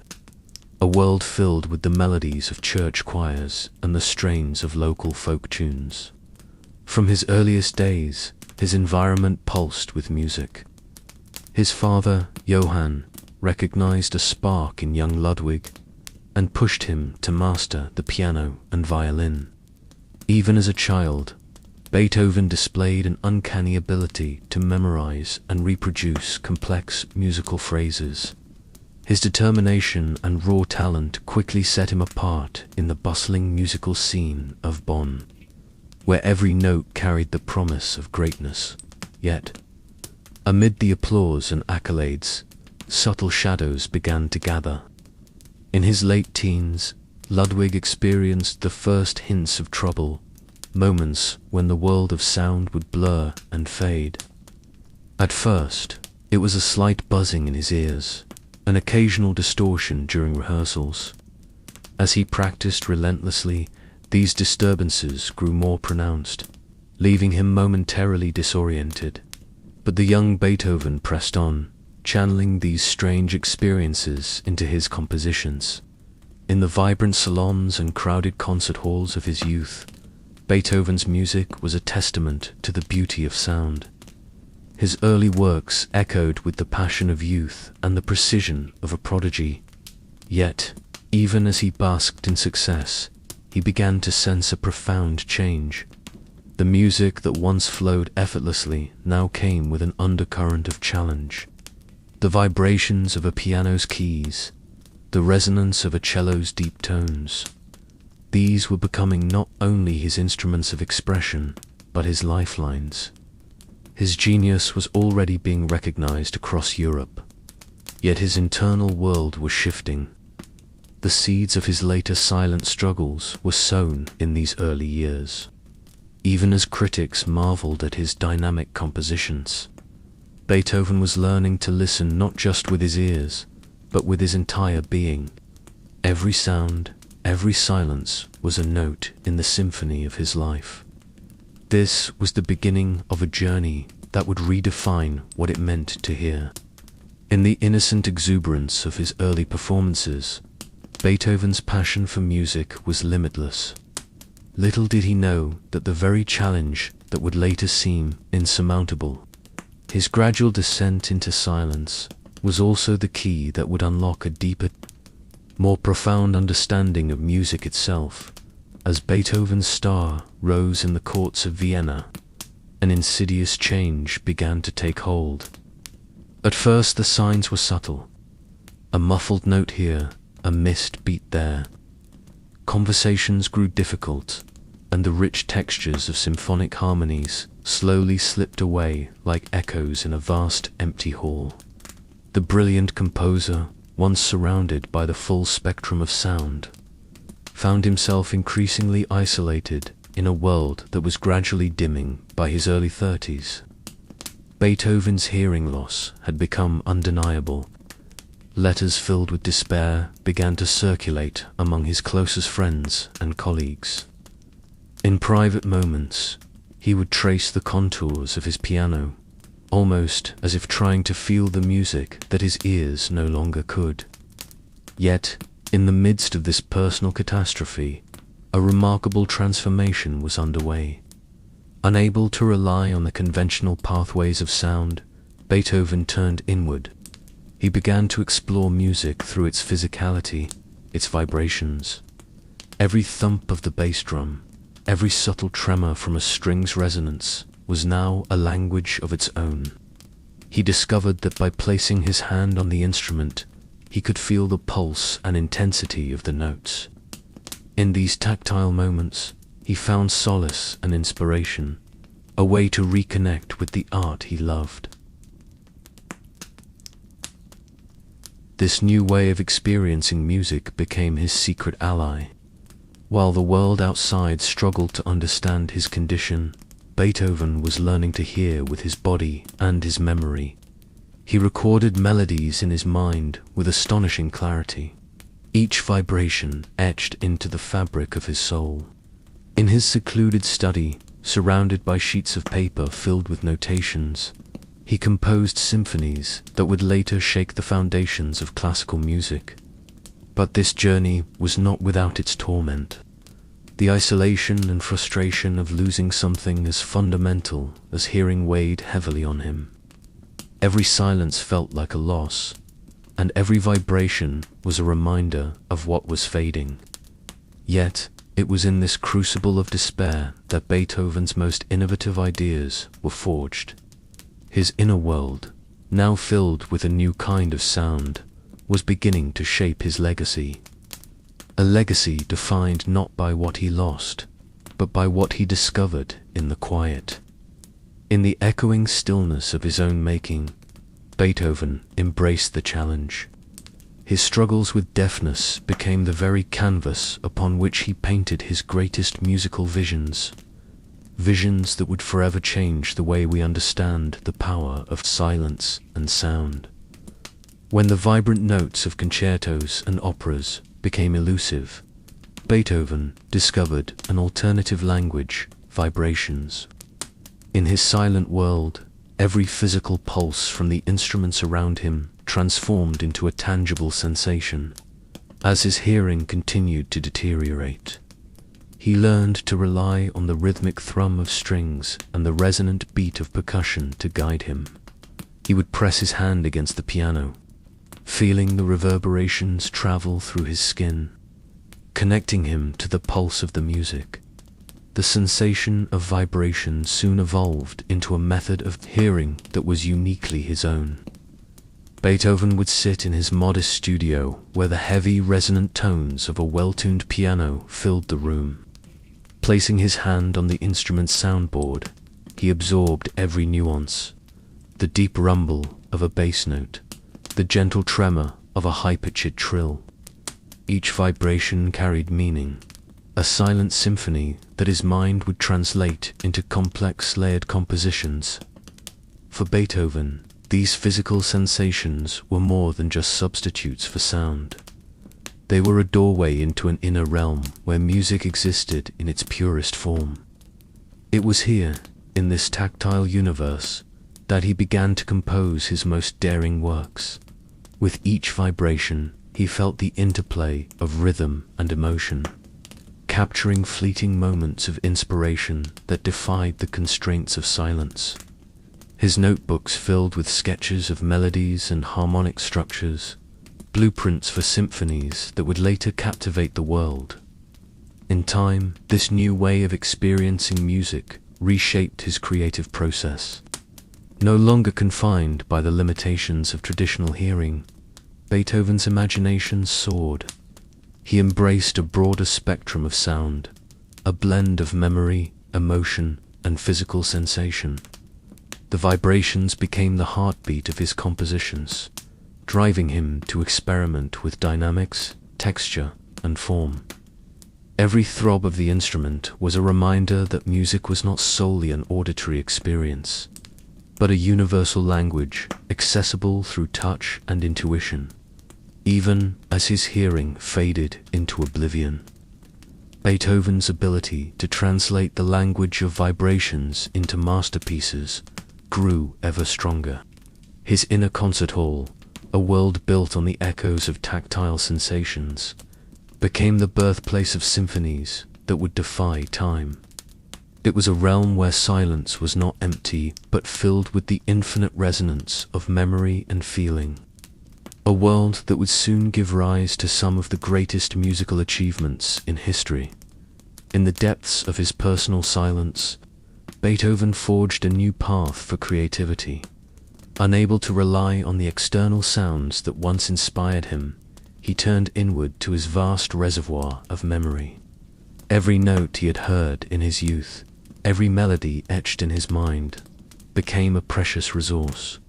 [SPEAKER 1] a world filled with the melodies of church choirs and the strains of local folk tunes. From his earliest days, his environment pulsed with music. His father, Johann, recognized a spark in young Ludwig and pushed him to master the piano and violin. Even as a child, Beethoven displayed an uncanny ability to memorize and reproduce complex musical phrases. His determination and raw talent quickly set him apart in the bustling musical scene of Bonn, where every note carried the promise of greatness. Yet, amid the applause and accolades, subtle shadows began to gather. In his late teens, Ludwig experienced the first hints of trouble, moments when the world of sound would blur and fade. At first, it was a slight buzzing in his ears, an occasional distortion during rehearsals. As he practiced relentlessly, these disturbances grew more pronounced, leaving him momentarily disoriented. But the young Beethoven pressed on, channeling these strange experiences into his compositions. In the vibrant salons and crowded concert halls of his youth, Beethoven's music was a testament to the beauty of sound. His early works echoed with the passion of youth and the precision of a prodigy. Yet, even as he basked in success, he began to sense a profound change. The music that once flowed effortlessly now came with an undercurrent of challenge. The vibrations of a piano's keys, the resonance of a cello's deep tones. These were becoming not only his instruments of expression, but his lifelines. His genius was already being recognized across Europe, yet his internal world was shifting. The seeds of his later silent struggles were sown in these early years. Even as critics marveled at his dynamic compositions, Beethoven was learning to listen not just with his ears, but with his entire being. Every sound, every silence was a note in the symphony of his life. This was the beginning of a journey that would redefine what it meant to hear. In the innocent exuberance of his early performances, Beethoven's passion for music was limitless. Little did he know that the very challenge that would later seem insurmountable His gradual descent into silence was also the key that would unlock a deeper, more profound understanding of music itself. As Beethoven's star rose in the courts of Vienna, an insidious change began to take hold. At first the signs were subtle. A muffled note here, a missed beat there. Conversations grew difficult, and the rich textures of symphonic harmonies slowly slipped away like echoes in a vast empty hall. The brilliant composer, once surrounded by the full spectrum of sound, found himself increasingly isolated in a world that was gradually dimming by his early 30s. Beethoven's hearing loss had become undeniable. Letters filled with despair began to circulate among his closest friends and colleagues. In private moments, he would trace the contours of his piano, almost as if trying to feel the music that his ears no longer could. Yet, in the midst of this personal catastrophe, a remarkable transformation was underway. Unable to rely on the conventional pathways of sound, Beethoven turned inward. He began to explore music through its physicality, its vibrations. Every thump of the bass drum, every subtle tremor from a string's resonance was now a language of its own. He discovered that by placing his hand on the instrument, he could feel the pulse and intensity of the notes. In these tactile moments, he found solace and inspiration, a way to reconnect with the art he loved. This new way of experiencing music became his secret ally. While the world outside struggled to understand his condition, Beethoven was learning to hear with his body and his memory. He recorded melodies in his mind with astonishing clarity, each vibration etched into the fabric of his soul. In his secluded study, surrounded by sheets of paper filled with notations, he composed symphonies that would later shake the foundations of classical music. But this journey was not without its torment. The isolation and frustration of losing something as fundamental as hearing weighed heavily on him. Every silence felt like a loss, and every vibration was a reminder of what was fading. Yet, it was in this crucible of despair that Beethoven's most innovative ideas were forged. His inner world, now filled with a new kind of sound, was beginning to shape his legacy. A legacy defined not by what he lost, but by what he discovered in the quiet. In the echoing stillness of his own making, Beethoven embraced the challenge. His struggles with deafness became the very canvas upon which he painted his greatest musical visions. Visions that would forever change the way we understand the power of silence and sound. When the vibrant notes of concertos and operas became elusive, Beethoven discovered an alternative language, vibrations. In his silent world, every physical pulse from the instruments around him transformed into a tangible sensation. As his hearing continued to deteriorate, he learned to rely on the rhythmic thrum of strings and the resonant beat of percussion to guide him. He would press his hand against the piano, feeling the reverberations travel through his skin, connecting him to the pulse of the music. The sensation of vibration soon evolved into a method of hearing that was uniquely his own. Beethoven would sit in his modest studio where the heavy, resonant tones of a well-tuned piano filled the room. Placing his hand on the instrument's soundboard, he absorbed every nuance: the deep rumble of a bass note, the gentle tremor of a high-pitched trill. Each vibration carried meaning, a silent symphony that his mind would translate into complex layered compositions. For Beethoven, these physical sensations were more than just substitutes for sound. They were a doorway into an inner realm where music existed in its purest form. It was here, in this tactile universe, that he began to compose his most daring works. With each vibration, he felt the interplay of rhythm and emotion, capturing fleeting moments of inspiration that defied the constraints of silence. his notebooks filled with sketches of melodies and harmonic structures, blueprints for symphonies that would later captivate the world. In time, this new way of experiencing music reshaped his creative process. No longer confined by the limitations of traditional hearing, Beethoven's imagination soared. He embraced a broader spectrum of sound, a blend of memory, emotion, and physical sensation. The vibrations became the heartbeat of his compositions, driving him to experiment with dynamics, texture, and form. Every throb of the instrument was a reminder that music was not solely an auditory experience, but a universal language accessible through touch and intuition, even as his hearing faded into oblivion. Beethoven's ability to translate the language of vibrations into masterpieces grew ever stronger. His inner concert hall, a world built on the echoes of tactile sensations, became the birthplace of symphonies that would defy time. It was a realm where silence was not empty, but filled with the infinite resonance of memory and feeling. A world that would soon give rise to some of the greatest musical achievements in history. In the depths of his personal silence, Beethoven forged a new path for creativity. Unable to rely on the external sounds that once inspired him, he turned inward to his vast reservoir of memory. Every note he had heard in his youth, every melody etched in his mind, became a precious resource.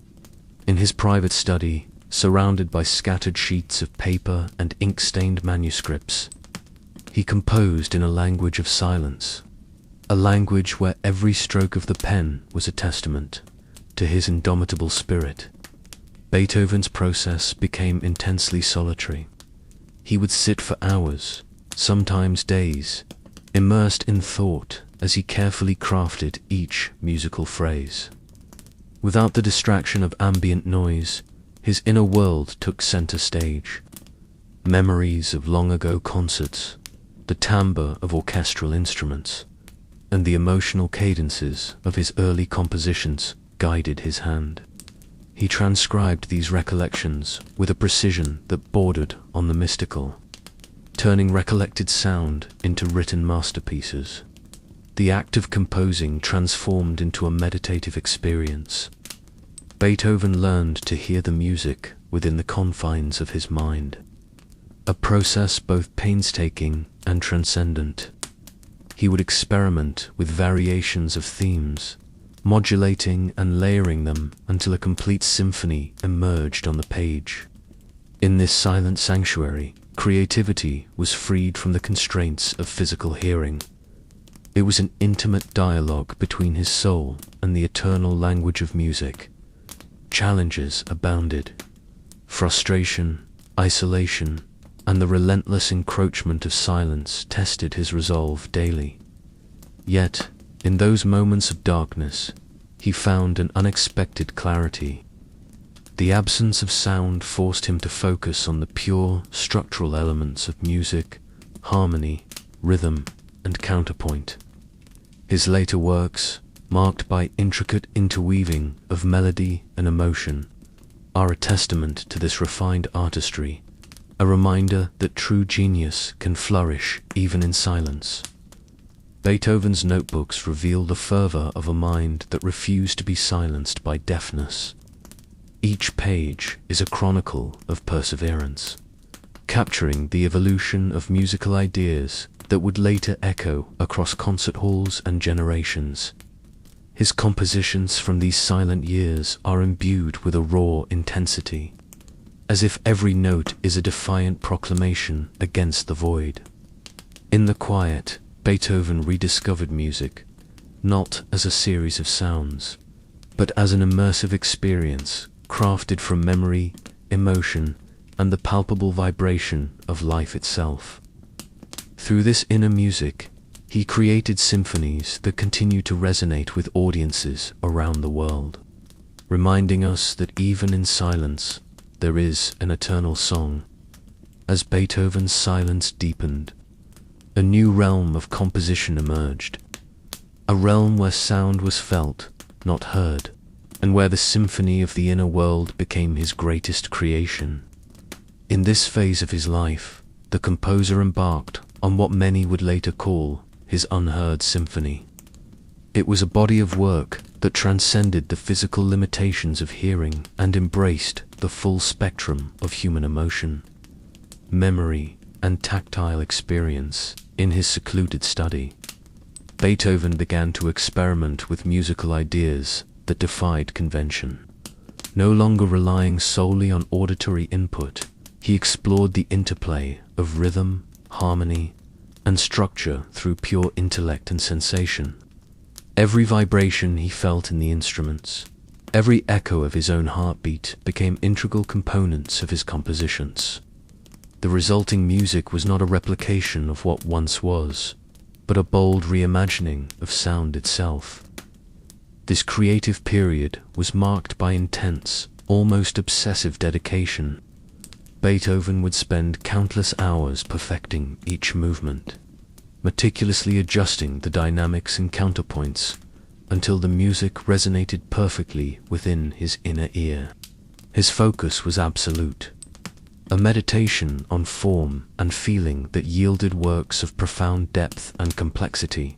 [SPEAKER 1] In his private study, surrounded by scattered sheets of paper and ink-stained manuscripts, he composed in a language of silence, a language where every stroke of the pen was a testament to his indomitable spirit. Beethoven's process became intensely solitary. He would sit for hours, sometimes days, immersed in thought as he carefully crafted each musical phrase. Without the distraction of ambient noise, his inner world took center stage. Memories of long-ago concerts, the timbre of orchestral instruments, and the emotional cadences of his early compositions guided his hand. He transcribed these recollections with a precision that bordered on the mystical, turning recollected sound into written masterpieces. The act of composing transformed into a meditative experience. Beethoven learned to hear the music within the confines of his mind, a process both painstaking and transcendent. He would experiment with variations of themes, modulating and layering them until a complete symphony emerged on the page. In this silent sanctuary, creativity was freed from the constraints of physical hearing. It was an intimate dialogue between his soul and the eternal language of music. Challenges abounded. Frustration, isolation, and the relentless encroachment of silence tested his resolve daily. Yet, in those moments of darkness, he found an unexpected clarity. The absence of sound forced him to focus on the pure, structural elements of music, harmony, rhythm, and counterpoint. His later works, marked by intricate interweaving of melody and emotion, are a testament to this refined artistry, a reminder that true genius can flourish even in silence. Beethoven's notebooks reveal the fervor of a mind that refused to be silenced by deafness. Each page is a chronicle of perseverance, capturing the evolution of musical ideas that would later echo across concert halls and generations. His compositions from these silent years are imbued with a raw intensity, as if every note is a defiant proclamation against the void. In the quiet, Beethoven rediscovered music, not as a series of sounds, but as an immersive experience crafted from memory, emotion, and the palpable vibration of life itself. Through this inner music, he created symphonies that continue to resonate with audiences around the world, reminding us that even in silence, there is an eternal song. As Beethoven's silence deepened, a new realm of composition emerged, a realm where sound was felt, not heard, and where the symphony of the inner world became his greatest creation. In this phase of his life, the composer embarked on what many would later call his Unheard Symphony. It was a body of work that transcended the physical limitations of hearing and embraced the full spectrum of human emotion, memory, and tactile experience. In his secluded study, Beethoven began to experiment with musical ideas that defied convention. No longer relying solely on auditory input, he explored the interplay of rhythm, harmony, and structure through pure intellect and sensation. Every vibration he felt in the instruments, every echo of his own heartbeat became integral components of his compositions. The resulting music was not a replication of what once was, but a bold reimagining of sound itself. This creative period was marked by intense, almost obsessive dedication. Beethoven would spend countless hours perfecting each movement, meticulously adjusting the dynamics and counterpoints until the music resonated perfectly within his inner ear. His focus was absolute, a meditation on form and feeling that yielded works of profound depth and complexity.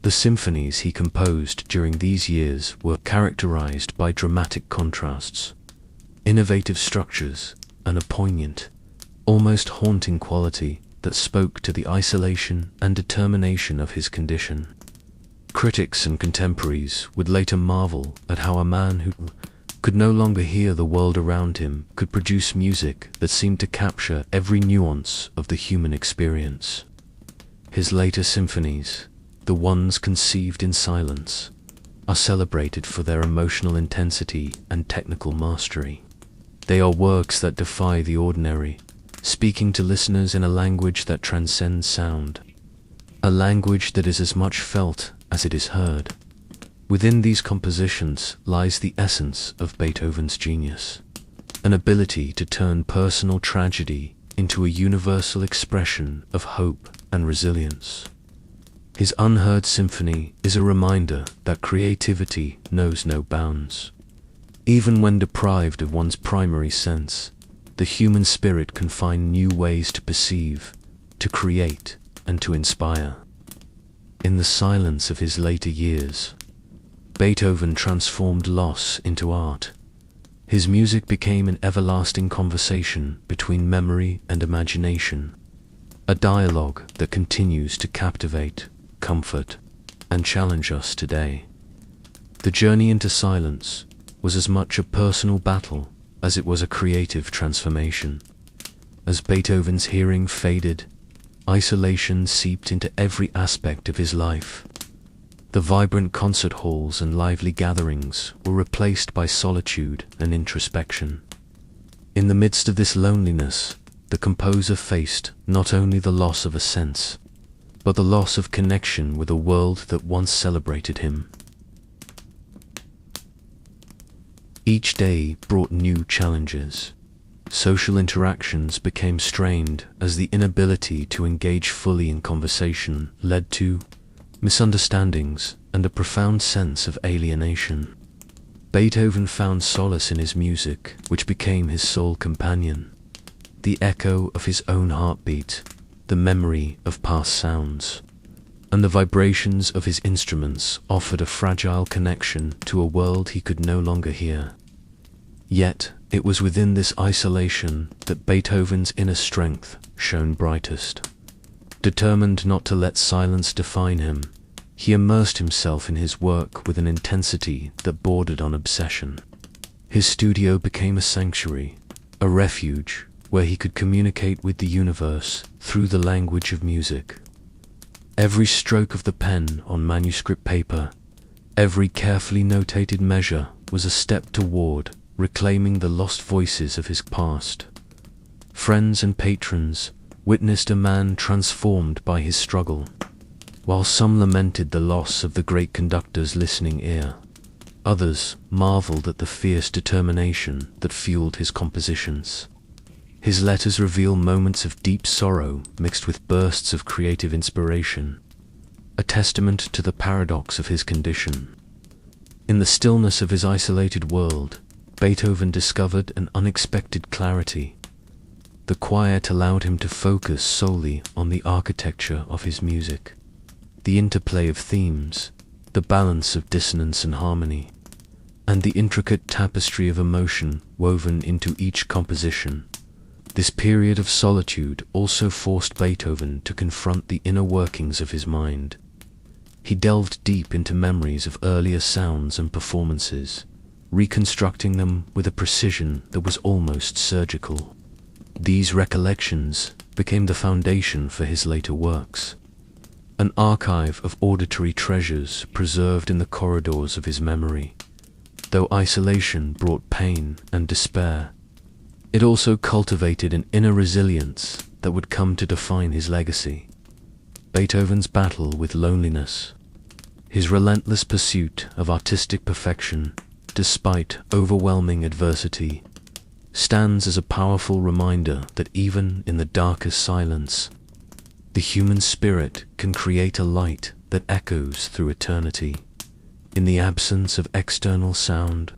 [SPEAKER 1] The symphonies he composed during these years were characterized by dramatic contrasts, innovative structures, and a poignant, almost haunting quality that spoke to the isolation and determination of his condition. Critics and contemporaries would later marvel at how a man who could no longer hear the world around him could produce music that seemed to capture every nuance of the human experience. His later symphonies, the ones conceived in silence, are celebrated for their emotional intensity and technical mastery. They are works that defy the ordinary, speaking to listeners in a language that transcends sound, a language that is as much felt as it is heard. Within these compositions lies the essence of Beethoven's genius, an ability to turn personal tragedy into a universal expression of hope and resilience. His Unheard Symphony is a reminder that creativity knows no bounds. Even when deprived of one's primary sense, the human spirit can find new ways to perceive, to create, and to inspire. In the silence of his later years, Beethoven transformed loss into art. His music became an everlasting conversation between memory and imagination, a dialogue that continues to captivate, comfort, and challenge us today. The journey into silence was as much a personal battle as it was a creative transformation. As Beethoven's hearing faded, isolation seeped into every aspect of his life. The vibrant concert halls and lively gatherings were replaced by solitude and introspection. In the midst of this loneliness, the composer faced not only the loss of a sense, but the loss of connection with a world that once celebrated him. Each day brought new challenges. Social interactions became strained as the inability to engage fully in conversation led to misunderstandings and a profound sense of alienation. Beethoven found solace in his music, which became his sole companion, the echo of his own heartbeat, the memory of past sounds, and the vibrations of his instruments offered a fragile connection to a world he could no longer hear. Yet, it was within this isolation that Beethoven's inner strength shone brightest. Determined not to let silence define him, he immersed himself in his work with an intensity that bordered on obsession. His studio became a sanctuary, a refuge where he could communicate with the universe through the language of music. Every stroke of the pen on manuscript paper, every carefully notated measure was a step toward reclaiming the lost voices of his past. Friends and patrons witnessed a man transformed by his struggle, while some lamented the loss of the great conductor's listening ear. Others marveled at the fierce determination that fueled his compositions. His letters reveal moments of deep sorrow mixed with bursts of creative inspiration, a testament to the paradox of his condition. In the stillness of his isolated world, Beethoven discovered an unexpected clarity. The quiet allowed him to focus solely on the architecture of his music, the interplay of themes, the balance of dissonance and harmony, and the intricate tapestry of emotion woven into each composition. This period of solitude also forced Beethoven to confront the inner workings of his mind. He delved deep into memories of earlier sounds and performances, reconstructing them with a precision that was almost surgical. These recollections became the foundation for his later works, an archive of auditory treasures preserved in the corridors of his memory. Though isolation brought pain and despair, it also cultivated an inner resilience that would come to define his legacy. Beethoven's battle with loneliness, his relentless pursuit of artistic perfection despite overwhelming adversity, stands as a powerful reminder that even in the darkest silence, the human spirit can create a light that echoes through eternity. In the absence of external sound,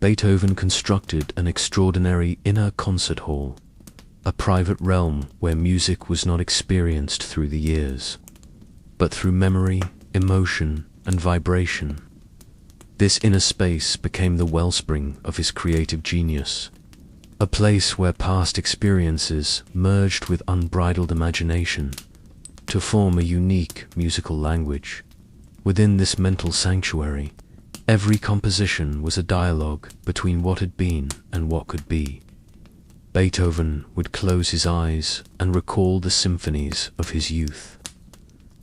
[SPEAKER 1] Beethoven constructed an extraordinary inner concert hall, a private realm where music was not experienced through the years, but through memory, emotion, and vibration. This inner space became the wellspring of his creative genius, a place where past experiences merged with unbridled imagination to form a unique musical language. Within this mental sanctuary, every composition was a dialogue between what had been and what could be. Beethoven would close his eyes and recall the symphonies of his youth,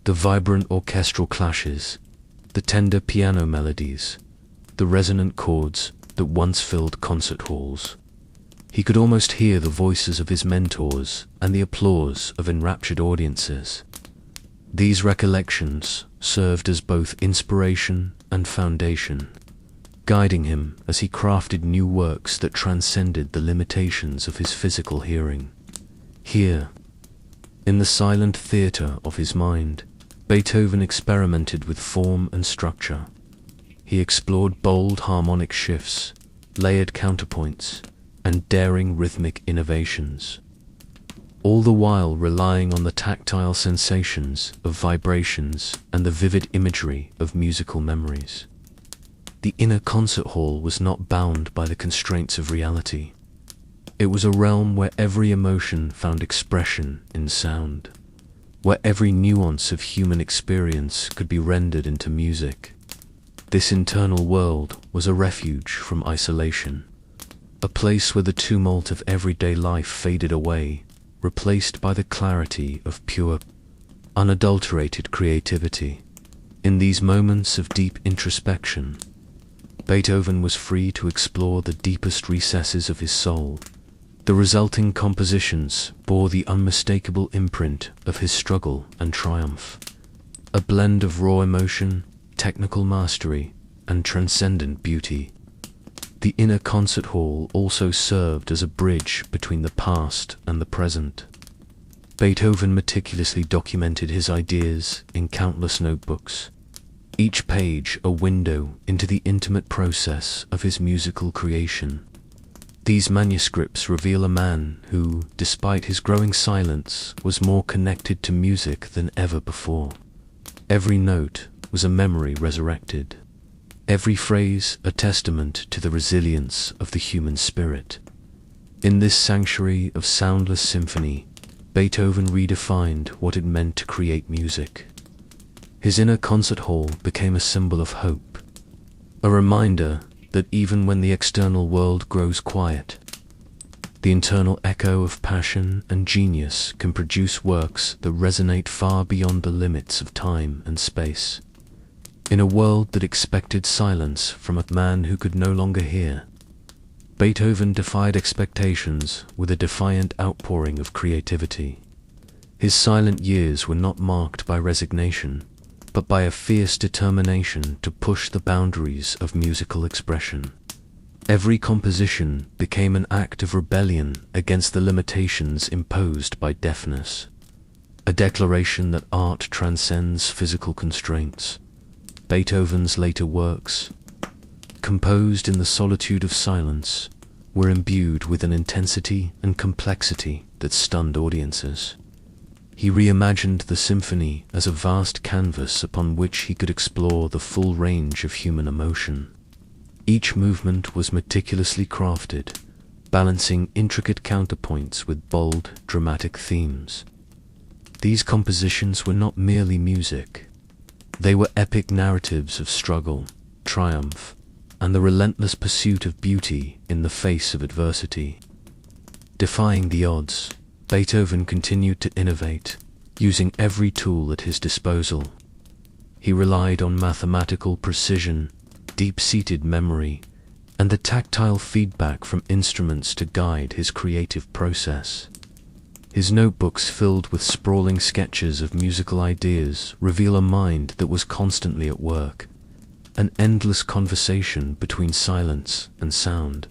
[SPEAKER 1] the vibrant orchestral clashes, the tender piano melodies, the resonant chords that once filled concert halls. He could almost hear the voices of his mentors and the applause of enraptured audiences. These recollections served as both inspiration and foundation, guiding him as he crafted new works that transcended the limitations of his physical hearing. Here, in the silent theater of his mind, Beethoven experimented with form and structure. He explored bold harmonic shifts, layered counterpoints, and daring rhythmic innovations, all the while relying on the tactile sensations of vibrations and the vivid imagery of musical memories. The inner concert hall was not bound by the constraints of reality. It was a realm where every emotion found expression in sound, where every nuance of human experience could be rendered into music. This internal world was a refuge from isolation, a place where the tumult of everyday life faded away, replaced by the clarity of pure, unadulterated creativity. In these moments of deep introspection, Beethoven was free to explore the deepest recesses of his soul. The resulting compositions bore the unmistakable imprint of his struggle and triumph, a blend of raw emotion, technical mastery, and transcendent beauty. The inner concert hall also served as a bridge between the past and the present. Beethoven meticulously documented his ideas in countless notebooks, each page a window into the intimate process of his musical creation. These manuscripts reveal a man who, despite his growing silence, was more connected to music than ever before. Every note was a memory resurrected, every phrase a testament to the resilience of the human spirit. In this sanctuary of soundless symphony, Beethoven redefined what it meant to create music. His inner concert hall became a symbol of hope, a reminder that even when the external world grows quiet, the internal echo of passion and genius can produce works that resonate far beyond the limits of time and space. In a world that expected silence from a man who could no longer hear, Beethoven defied expectations with a defiant outpouring of creativity. His silent years were not marked by resignation, but by a fierce determination to push the boundaries of musical expression. Every composition became an act of rebellion against the limitations imposed by deafness, a declaration that art transcends physical constraints. Beethoven's later works, composed in the solitude of silence, were imbued with an intensity and complexity that stunned audiences. He reimagined the symphony as a vast canvas upon which he could explore the full range of human emotion. Each movement was meticulously crafted, balancing intricate counterpoints with bold, dramatic themes. These compositions were not merely music. They were epic narratives of struggle, triumph, and the relentless pursuit of beauty in the face of adversity. Defying the odds, Beethoven continued to innovate, using every tool at his disposal. He relied on mathematical precision, deep-seated memory, and the tactile feedback from instruments to guide his creative process. His notebooks filled with sprawling sketches of musical ideas reveal a mind that was constantly at work, an endless conversation between silence and sound.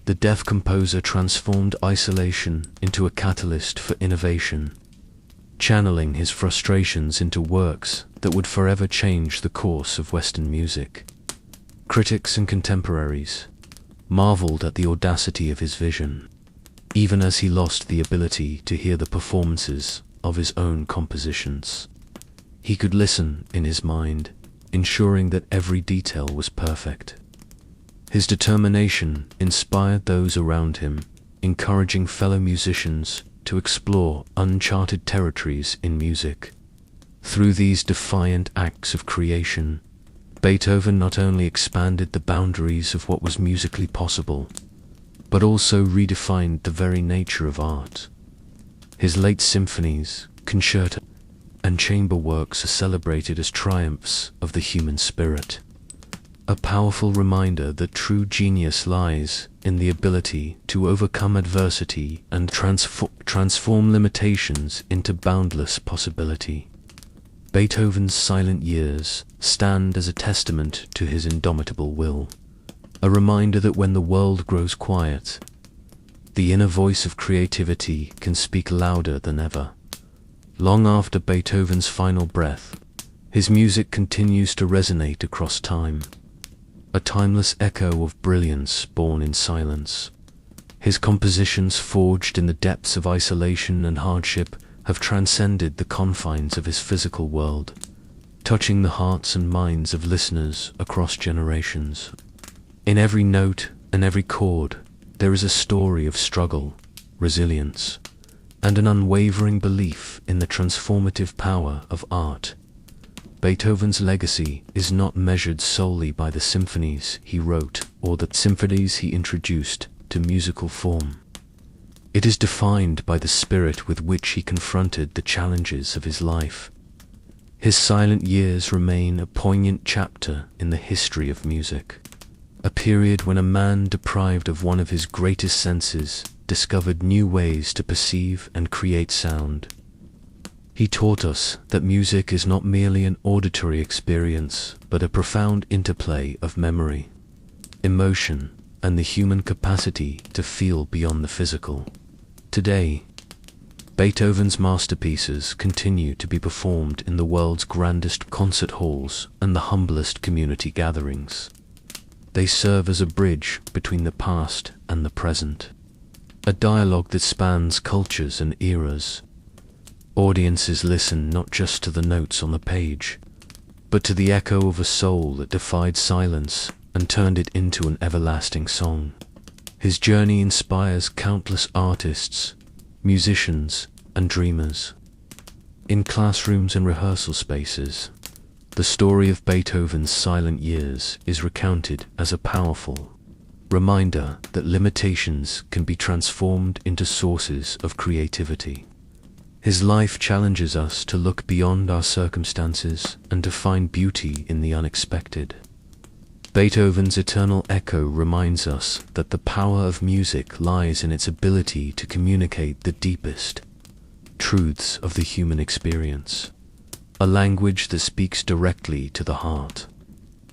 [SPEAKER 1] The deaf composer transformed isolation into a catalyst for innovation, channeling his frustrations into works that would forever change the course of Western music. Critics and contemporaries marveled at the audacity of his vision, even as he lost the ability to hear the performances of his own compositions. He could listen in his mind, ensuring that every detail was perfect. His determination inspired those around him, encouraging fellow musicians to explore uncharted territories in music. Through these defiant acts of creation, Beethoven not only expanded the boundaries of what was musically possible, but also redefined the very nature of art. His late symphonies, concerta, and chamber works are celebrated as triumphs of the human spirit, a powerful reminder that true genius lies in the ability to overcome adversity and transform limitations into boundless possibility. Beethoven's silent years stand as a testament to his indomitable will, a reminder that when the world grows quiet, the inner voice of creativity can speak louder than ever. Long after Beethoven's final breath, his music continues to resonate across time, a timeless echo of brilliance born in silence. His compositions, forged in the depths of isolation and hardship, have transcended the confines of his physical world, touching the hearts and minds of listeners across generations. In every note and every chord, there is a story of struggle, resilience, and an unwavering belief in the transformative power of art. Beethoven's legacy is not measured solely by the symphonies he wrote or the symphonies he introduced to musical form. It is defined by the spirit with which he confronted the challenges of his life. His silent years remain a poignant chapter in the history of music, a period when a man deprived of one of his greatest senses discovered new ways to perceive and create sound. He taught us that music is not merely an auditory experience, but a profound interplay of memory, emotion, and the human capacity to feel beyond the physical. Today, Beethoven's masterpieces continue to be performed in the world's grandest concert halls and the humblest community gatherings. They serve as a bridge between the past and the present, a dialogue that spans cultures and eras. Audiences listen not just to the notes on the page, but to the echo of a soul that defied silence and turned it into an everlasting song. His journey inspires countless artists, musicians, and dreamers. In classrooms and rehearsal spaces, the story of Beethoven's silent years is recounted as a powerful reminder that limitations can be transformed into sources of creativity. His life challenges us to look beyond our circumstances and to find beauty in the unexpected. Beethoven's eternal echo reminds us that the power of music lies in its ability to communicate the deepest truths of the human experience, a language that speaks directly to the heart.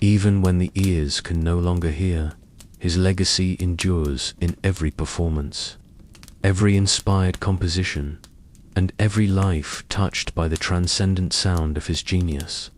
[SPEAKER 1] Even when the ears can no longer hear, his legacy endures in every performance, every inspired composition, and every life touched by the transcendent sound of his genius.